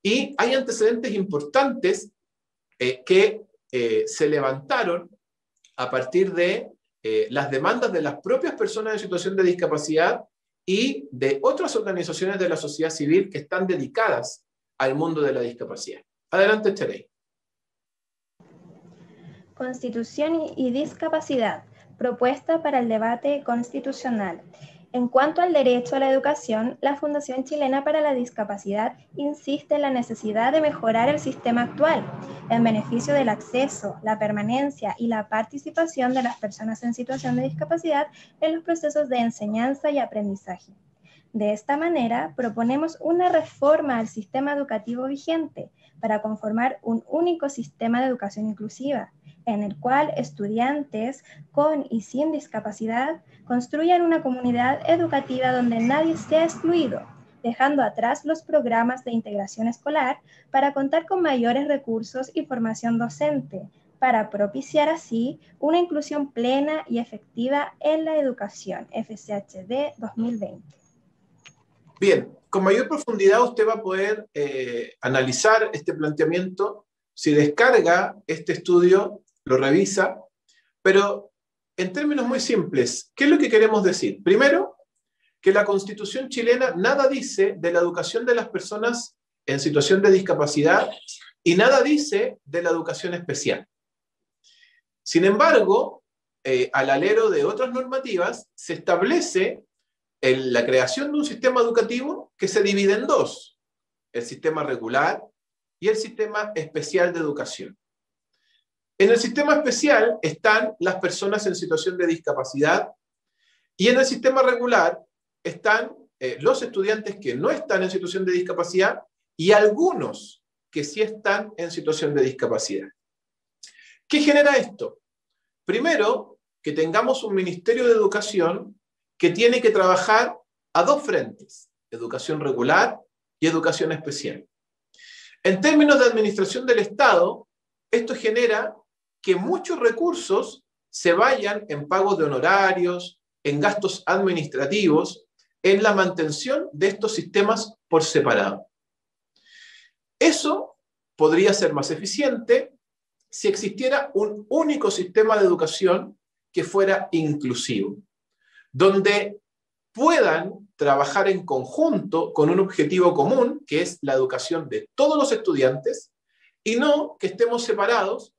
y hay antecedentes importantes que se levantaron a partir de las demandas de las propias personas en situación de discapacidad y de otras organizaciones de la sociedad civil que están dedicadas al mundo de la discapacidad. Adelante, Cherey. Constitución y discapacidad, propuesta para el debate constitucional. En cuanto al derecho a la educación, la Fundación Chilena para la Discapacidad insiste en la necesidad de mejorar el sistema actual, en beneficio del acceso, la permanencia y la participación de las personas en situación de discapacidad en los procesos de enseñanza y aprendizaje. De esta manera, proponemos una reforma al sistema educativo vigente para conformar un único sistema de educación inclusiva, en el cual estudiantes con y sin discapacidad construyan una comunidad educativa donde nadie sea excluido, dejando atrás los programas de integración escolar para contar con mayores recursos y formación docente, para propiciar así una inclusión plena y efectiva en la educación. FCHD 2020. Bien, con mayor profundidad usted va a poder analizar este planteamiento. Si descarga este estudio, lo revisa, pero en términos muy simples, ¿qué es lo que queremos decir? Primero, que la Constitución chilena nada dice de la educación de las personas en situación de discapacidad y nada dice de la educación especial. Sin embargo, al alero de otras normativas, se establece la creación de un sistema educativo que se divide en dos: el sistema regular y el sistema especial de educación. En el sistema especial están las personas en situación de discapacidad y en el sistema regular están los estudiantes que no están en situación de discapacidad y algunos que sí están en situación de discapacidad. ¿Qué genera esto? Primero, que tengamos un Ministerio de Educación que tiene que trabajar a dos frentes: educación regular y educación especial. En términos de administración del Estado, esto genera que muchos recursos se vayan en pagos de honorarios, en gastos administrativos, en la mantención de estos sistemas por separado. Eso podría ser más eficiente si existiera un único sistema de educación que fuera inclusivo, donde puedan trabajar en conjunto con un objetivo común, que es la educación de todos los estudiantes, y no que estemos separados,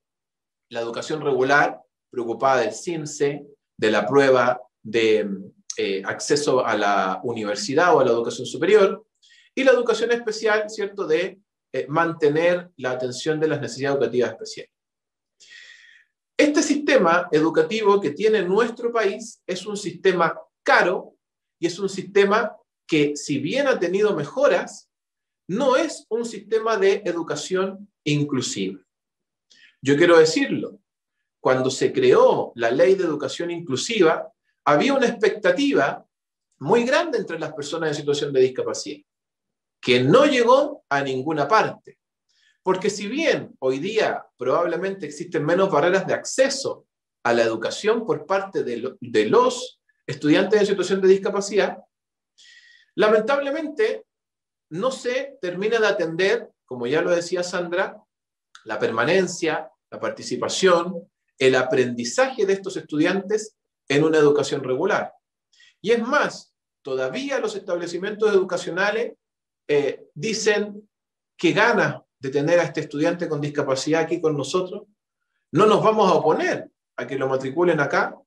la educación regular, preocupada del CINCE, de la prueba de acceso a la universidad o a la educación superior, y la educación especial, ¿cierto?, de mantener la atención de las necesidades educativas especiales. Este sistema educativo que tiene nuestro país es un sistema caro y es un sistema que, si bien ha tenido mejoras, no es un sistema de educación inclusiva. Yo quiero decirlo, cuando se creó la Ley de Educación Inclusiva, había una expectativa muy grande entre las personas en situación de discapacidad, que no llegó a ninguna parte. Porque si bien hoy día probablemente existen menos barreras de acceso a la educación por parte de los estudiantes en situación de discapacidad, lamentablemente no se termina de atender, como ya lo decía Sandra, la permanencia, la participación, el aprendizaje de estos estudiantes en una educación regular. Y es más, todavía los establecimientos educacionales dicen que gana de tener a este estudiante con discapacidad aquí con nosotros. No nos vamos a oponer a que lo matriculen acá,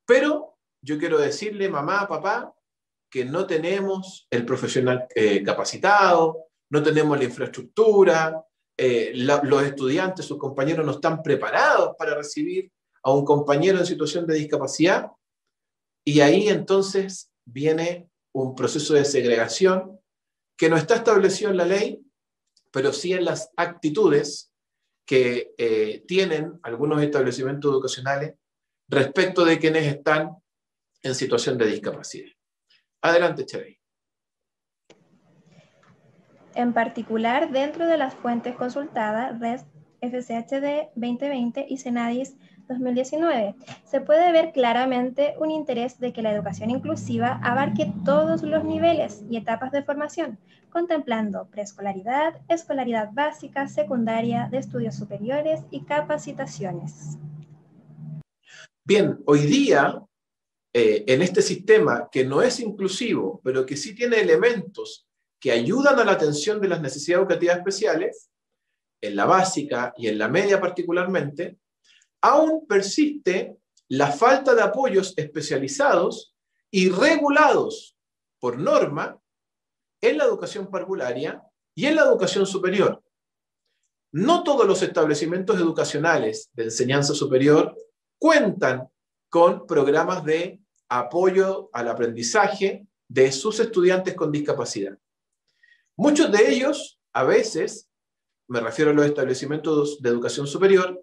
pero yo quiero decirle, mamá, papá, que no tenemos el profesional capacitado, no tenemos la infraestructura, los estudiantes, sus compañeros no están preparados para recibir a un compañero en situación de discapacidad, y ahí entonces viene un proceso de segregación que no está establecido en la ley, pero sí en las actitudes que tienen algunos establecimientos educacionales respecto de quienes están en situación de discapacidad. Adelante, Chavey. En particular, dentro de las fuentes consultadas, REST, FCHD 2020 y CENADIS 2019, se puede ver claramente un interés de que la educación inclusiva abarque todos los niveles y etapas de formación, contemplando preescolaridad, escolaridad básica, secundaria, de estudios superiores y capacitaciones. Bien, hoy día, en este sistema que no es inclusivo, pero que sí tiene elementos que ayudan a la atención de las necesidades educativas especiales, en la básica y en la media particularmente, aún persiste la falta de apoyos especializados y regulados por norma en la educación parvularia y en la educación superior. No todos los establecimientos educacionales de enseñanza superior cuentan con programas de apoyo al aprendizaje de sus estudiantes con discapacidad. Muchos de ellos, a veces, me refiero a los establecimientos de educación superior,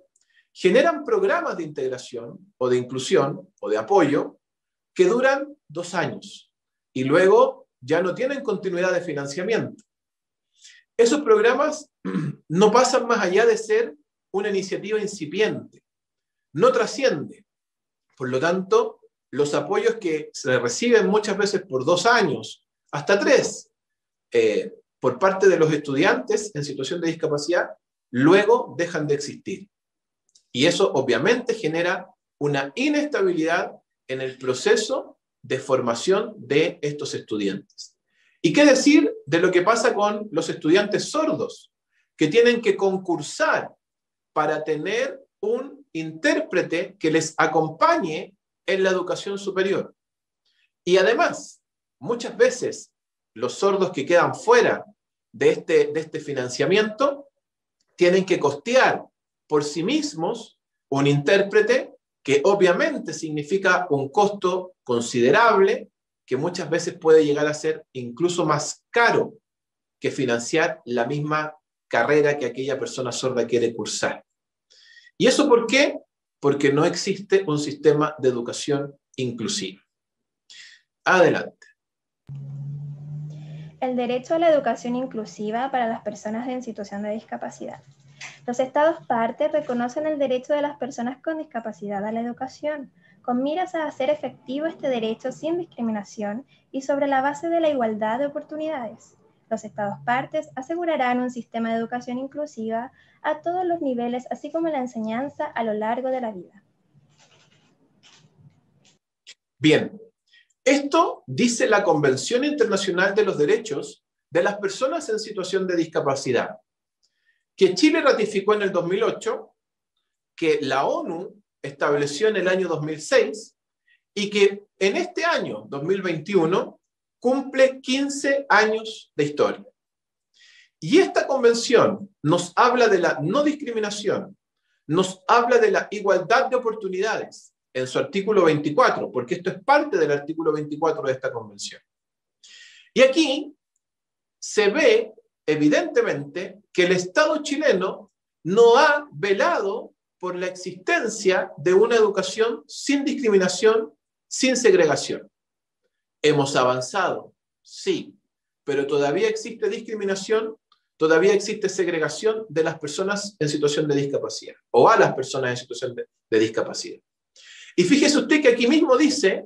generan programas de integración o de inclusión o de apoyo que duran 2 años y luego ya no tienen continuidad de financiamiento. Esos programas no pasan más allá de ser una iniciativa incipiente, no trasciende. Por lo tanto, los apoyos que se reciben muchas veces por 2 años, hasta 3, por parte de los estudiantes en situación de discapacidad, luego dejan de existir. Y eso obviamente genera una inestabilidad en el proceso de formación de estos estudiantes. ¿Y qué decir de lo que pasa con los estudiantes sordos, que tienen que concursar para tener un intérprete que les acompañe en la educación superior? Y además, muchas veces los sordos que quedan fuera de este financiamiento tienen que costear por sí mismos un intérprete que obviamente significa un costo considerable que muchas veces puede llegar a ser incluso más caro que financiar la misma carrera que aquella persona sorda quiere cursar. ¿Y eso por qué? Porque no existe un sistema de educación inclusiva. Adelante. El derecho a la educación inclusiva para las personas en situación de discapacidad. Los Estados partes reconocen el derecho de las personas con discapacidad a la educación, con miras a hacer efectivo este derecho sin discriminación y sobre la base de la igualdad de oportunidades. Los Estados partes asegurarán un sistema de educación inclusiva a todos los niveles, así como la enseñanza a lo largo de la vida. Bien, esto dice la Convención Internacional de los Derechos de las Personas en Situación de Discapacidad, que Chile ratificó en el 2008, que la ONU estableció en el año 2006 y que en este año, 2021, cumple 15 años de historia. Y esta convención nos habla de la no discriminación, nos habla de la igualdad de oportunidades en su artículo 24, porque esto es parte del artículo 24 de esta convención. Y aquí se ve evidentemente que el Estado chileno no ha velado por la existencia de una educación sin discriminación, sin segregación. ¿Hemos avanzado? Sí, pero todavía existe discriminación, todavía existe segregación de las personas en situación de discapacidad, o a las personas en situación de discapacidad. Y fíjese usted que aquí mismo dice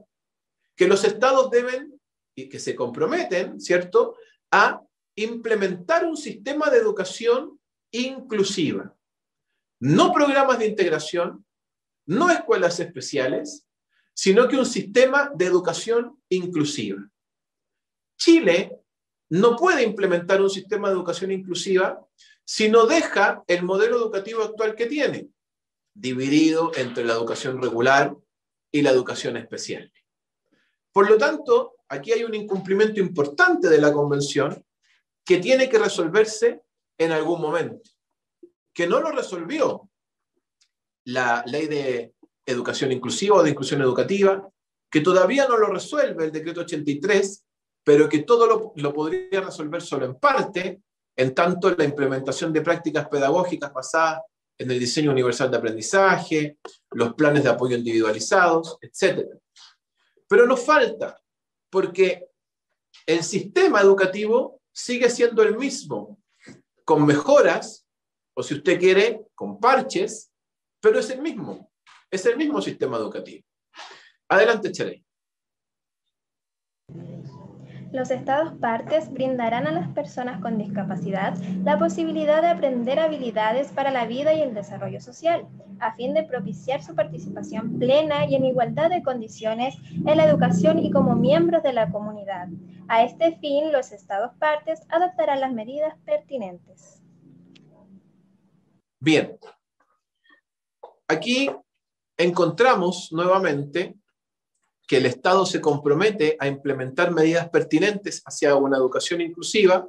que los estados deben, y que se comprometen, ¿cierto?, a implementar un sistema de educación inclusiva. No programas de integración, no escuelas especiales, sino que un sistema de educación inclusiva. Chile no puede implementar un sistema de educación inclusiva si no deja el modelo educativo actual que tiene, dividido entre la educación regular y la educación especial. Por lo tanto, aquí hay un incumplimiento importante de la Convención que tiene que resolverse en algún momento, que no lo resolvió la Ley de Educación Inclusiva o de Inclusión Educativa, que todavía no lo resuelve el Decreto 83, pero que todo lo podría resolver solo en parte, en tanto la implementación de prácticas pedagógicas basadas en el diseño universal de aprendizaje, los planes de apoyo individualizados, etc. Pero nos falta, porque el sistema educativo sigue siendo el mismo, con mejoras, o si usted quiere, con parches, pero es el mismo sistema educativo. Adelante, Cherey. Los Estados partes brindarán a las personas con discapacidad la posibilidad de aprender habilidades para la vida y el desarrollo social, a fin de propiciar su participación plena y en igualdad de condiciones en la educación y como miembros de la comunidad. A este fin, los Estados partes adoptarán las medidas pertinentes. Bien. Aquí encontramos nuevamente que el Estado se compromete a implementar medidas pertinentes hacia una educación inclusiva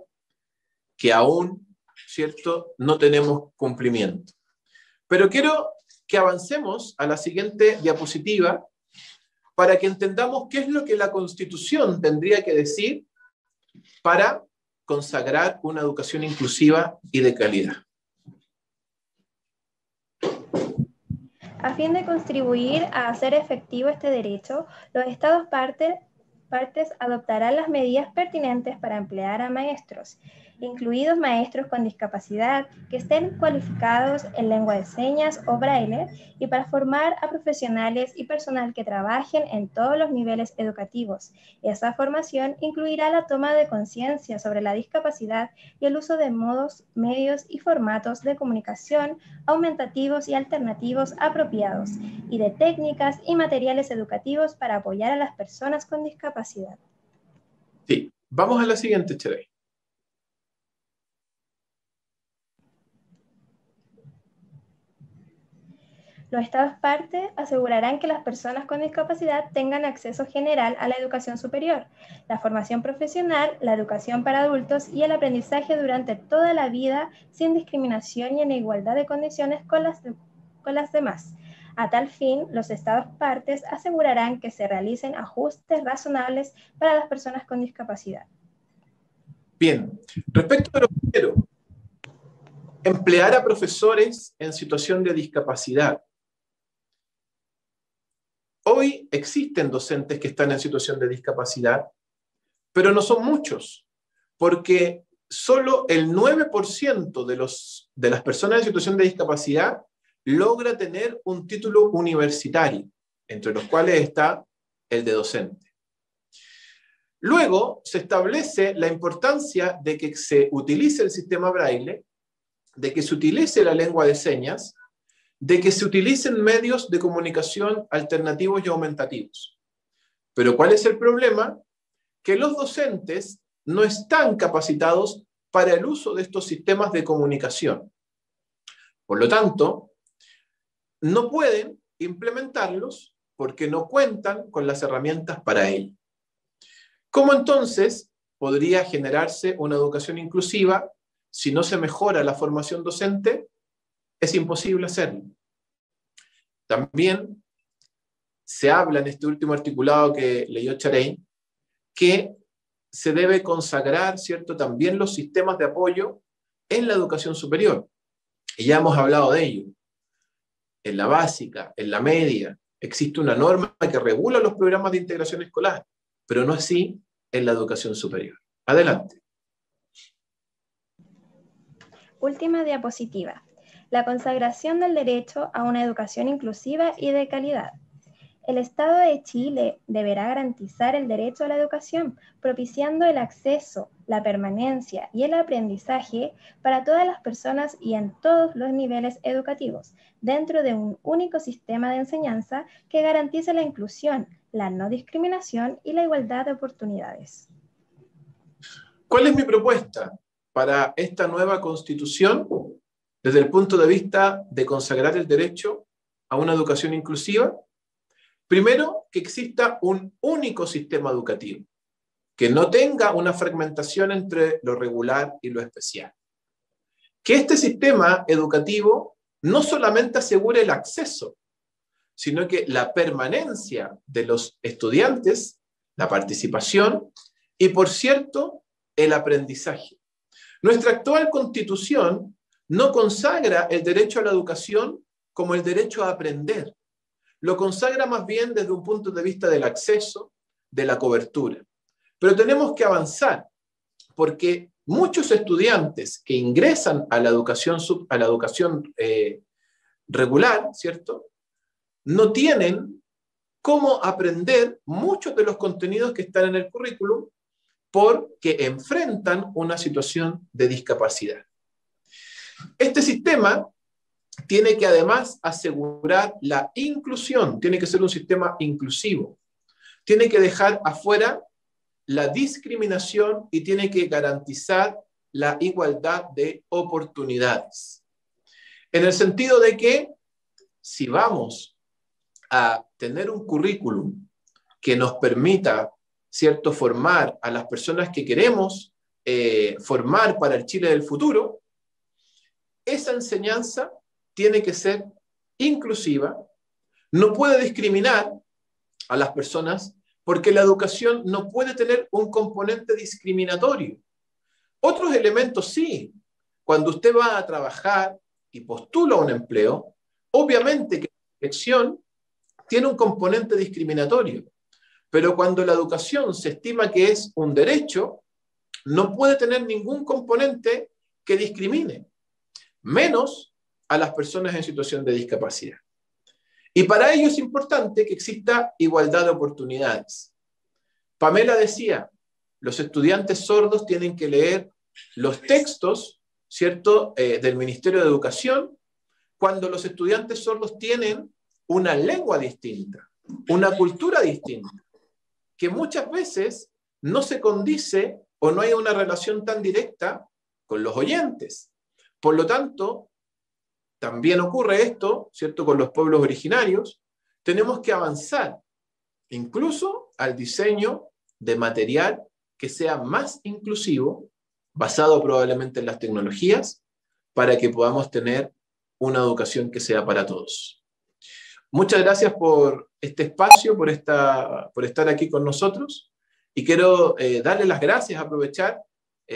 que aún, ¿cierto?, no tenemos cumplimiento. Pero quiero que avancemos a la siguiente diapositiva para que entendamos qué es lo que la Constitución tendría que decir para consagrar una educación inclusiva y de calidad. A fin de contribuir a hacer efectivo este derecho, los Estados partes adoptarán las medidas pertinentes para emplear a maestros, incluidos maestros con discapacidad que estén cualificados en lengua de señas o braille, y para formar a profesionales y personal que trabajen en todos los niveles educativos. Esa formación incluirá la toma de conciencia sobre la discapacidad y el uso de modos, medios y formatos de comunicación aumentativos y alternativos apropiados, y de técnicas y materiales educativos para apoyar a las personas con discapacidad. Sí, vamos a la siguiente, Cherey. Los Estados partes asegurarán que las personas con discapacidad tengan acceso general a la educación superior, la formación profesional, la educación para adultos y el aprendizaje durante toda la vida sin discriminación y en igualdad de condiciones con las demás. A tal fin, los Estados partes asegurarán que se realicen ajustes razonables para las personas con discapacidad. Bien, respecto a lo primero, emplear a profesores en situación de discapacidad. Hoy existen docentes que están en situación de discapacidad, pero no son muchos, porque solo el 9% de las personas en situación de discapacidad logra tener un título universitario. entre los cuales está el de docente. Luego se establece la importancia de que se utilice el sistema braille, de que se utilice la lengua de señas, de que se utilicen medios de comunicación alternativos y aumentativos. Pero ¿cuál es el problema? Que los docentes no están capacitados para el uso de estos sistemas de comunicación. Por lo tanto, no pueden implementarlos porque no cuentan con las herramientas para ello. ¿Cómo entonces podría generarse una educación inclusiva si no se mejora la formación docente? Es imposible hacerlo. También se habla en este último articulado que leyó Charey que se debe consagrar, ¿cierto?, también los sistemas de apoyo en la educación superior. Y ya hemos hablado de ello. En la básica, en la media, existe una norma que regula los programas de integración escolar, pero no así en la educación superior. Adelante. Última diapositiva. La consagración del derecho a una educación inclusiva y de calidad. El Estado de Chile deberá garantizar el derecho a la educación, propiciando el acceso, la permanencia y el aprendizaje para todas las personas y en todos los niveles educativos, dentro de un único sistema de enseñanza que garantice la inclusión, la no discriminación y la igualdad de oportunidades. ¿Cuál es mi propuesta para esta nueva Constitución desde el punto de vista de consagrar el derecho a una educación inclusiva? Primero, que exista un único sistema educativo, que no tenga una fragmentación entre lo regular y lo especial. Que este sistema educativo no solamente asegure el acceso, sino que la permanencia de los estudiantes, la participación y, por cierto, el aprendizaje. Nuestra actual Constitución no consagra el derecho a la educación como el derecho a aprender. Lo consagra más bien desde un punto de vista del acceso, de la cobertura. Pero tenemos que avanzar, porque muchos estudiantes que ingresan a la educación, regular, ¿cierto?, no tienen cómo aprender muchos de los contenidos que están en el currículum porque enfrentan una situación de discapacidad. Este sistema tiene que además asegurar la inclusión, tiene que ser un sistema inclusivo, tiene que dejar afuera la discriminación y tiene que garantizar la igualdad de oportunidades. En el sentido de que si vamos a tener un currículum que nos permita, ¿cierto?, formar a las personas que queremos formar para el Chile del futuro, esa enseñanza tiene que ser inclusiva, no puede discriminar a las personas porque la educación no puede tener un componente discriminatorio. Otros elementos sí. Cuando usted va a trabajar y postula un empleo, obviamente que la elección tiene un componente discriminatorio, pero cuando la educación se estima que es un derecho, no puede tener ningún componente que discrimine, menos a las personas en situación de discapacidad. Y para ello es importante que exista igualdad de oportunidades. Pamela decía, los estudiantes sordos tienen que leer los textos, ¿cierto?, del Ministerio de Educación, cuando los estudiantes sordos tienen una lengua distinta, una cultura distinta, que muchas veces no se condice o no hay una relación tan directa con los oyentes. Por lo tanto, también ocurre esto, ¿cierto?, con los pueblos originarios. Tenemos que avanzar incluso al diseño de material que sea más inclusivo, basado probablemente en las tecnologías, para que podamos tener una educación que sea para todos. Muchas gracias por este espacio, por estar aquí con nosotros, y quiero darle las gracias, aprovechar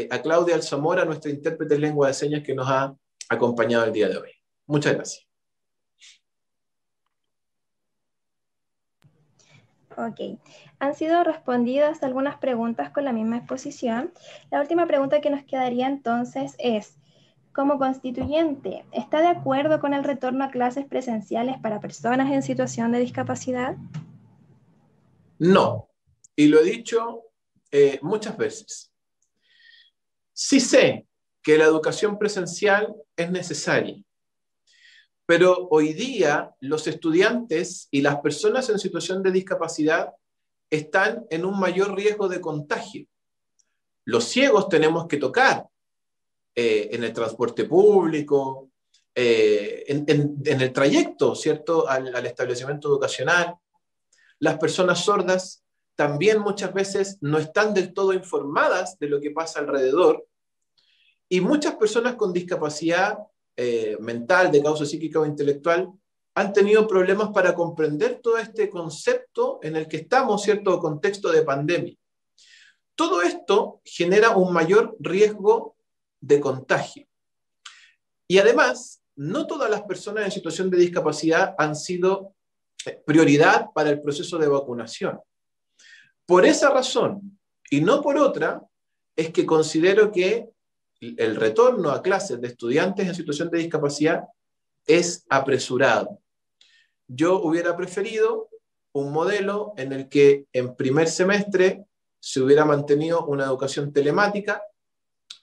a Claudia Alzamora, nuestra intérprete en lengua de señas que nos ha acompañado el día de hoy. Muchas gracias. Ok. Han sido respondidas algunas preguntas con la misma exposición. La última pregunta que nos quedaría entonces es, Como constituyente, ¿está de acuerdo con el retorno a clases presenciales para personas en situación de discapacidad? No, y lo he dicho muchas veces. Sí sé que la educación presencial es necesaria, pero hoy día los estudiantes y las personas en situación de discapacidad están en un mayor riesgo de contagio. Los ciegos tenemos que tocar en el transporte público, en el trayecto, ¿cierto?, al establecimiento educacional. Las personas sordas también muchas veces no están del todo informadas de lo que pasa alrededor, y muchas personas con discapacidad mental, de causa psíquica o intelectual, han tenido problemas para comprender todo este concepto en el que estamos, ¿cierto?, contexto de pandemia. Todo esto genera un mayor riesgo de contagio. Y además, no todas las personas en situación de discapacidad han sido prioridad para el proceso de vacunación. Por esa razón, y no por otra, es que considero que el retorno a clases de estudiantes en situación de discapacidad es apresurado. Yo hubiera preferido un modelo en el que en primer semestre se hubiera mantenido una educación telemática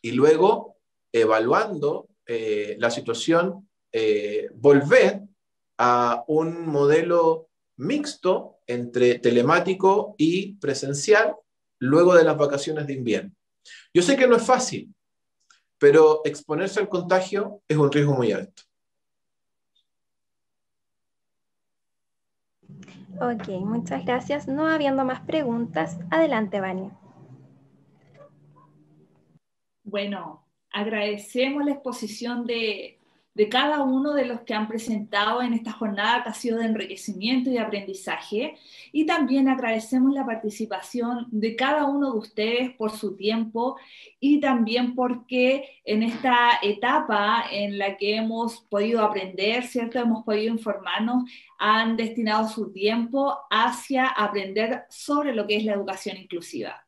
y luego, evaluando la situación, volver a un modelo mixto entre telemático y presencial luego de las vacaciones de invierno. Yo sé que no es fácil, pero exponerse al contagio es un riesgo muy alto. Ok, muchas gracias. No habiendo más preguntas, adelante, Vania. Bueno, agradecemos la exposición de cada uno de los que han presentado en esta jornada que ha sido de enriquecimiento y de aprendizaje, y también agradecemos la participación de cada uno de ustedes por su tiempo y también porque en esta etapa en la que hemos podido aprender, ¿cierto?, hemos podido informarnos, han destinado su tiempo hacia aprender sobre lo que es la educación inclusiva.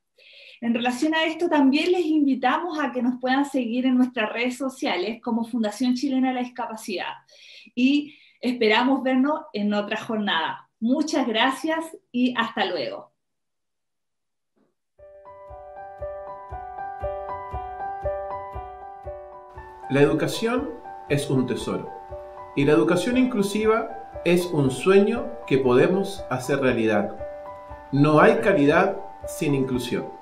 En relación a esto, también les invitamos a que nos puedan seguir en nuestras redes sociales como Fundación Chilena de la Discapacidad, y esperamos vernos en otra jornada. Muchas gracias y hasta luego. La educación es un tesoro, y la educación inclusiva es un sueño que podemos hacer realidad. No hay calidad sin inclusión.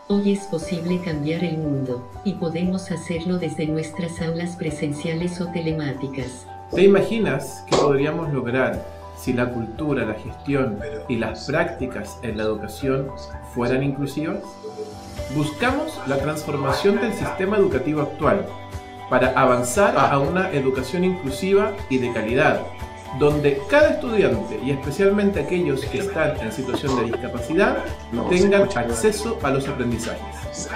Hoy es posible cambiar el mundo, y podemos hacerlo desde nuestras aulas presenciales o telemáticas. ¿Te imaginas qué podríamos lograr si la cultura, la gestión y las prácticas en la educación fueran inclusivas? Buscamos la transformación del sistema educativo actual para avanzar a una educación inclusiva y de calidad, donde cada estudiante, y especialmente aquellos que están en situación de discapacidad, tengan acceso a los aprendizajes.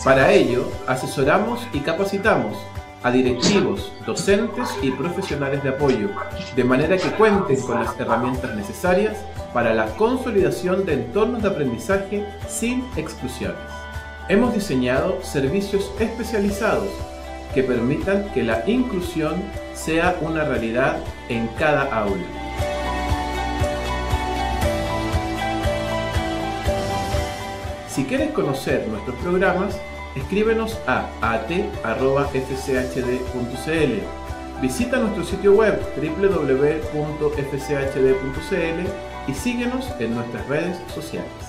Para ello, asesoramos y capacitamos a directivos, docentes y profesionales de apoyo, de manera que cuenten con las herramientas necesarias para la consolidación de entornos de aprendizaje sin exclusiones. Hemos diseñado servicios especializados que permitan que la inclusión sea una realidad en cada aula. Si quieres conocer nuestros programas, escríbenos a at@fchd.cl. Visita nuestro sitio web www.fchd.cl y síguenos en nuestras redes sociales.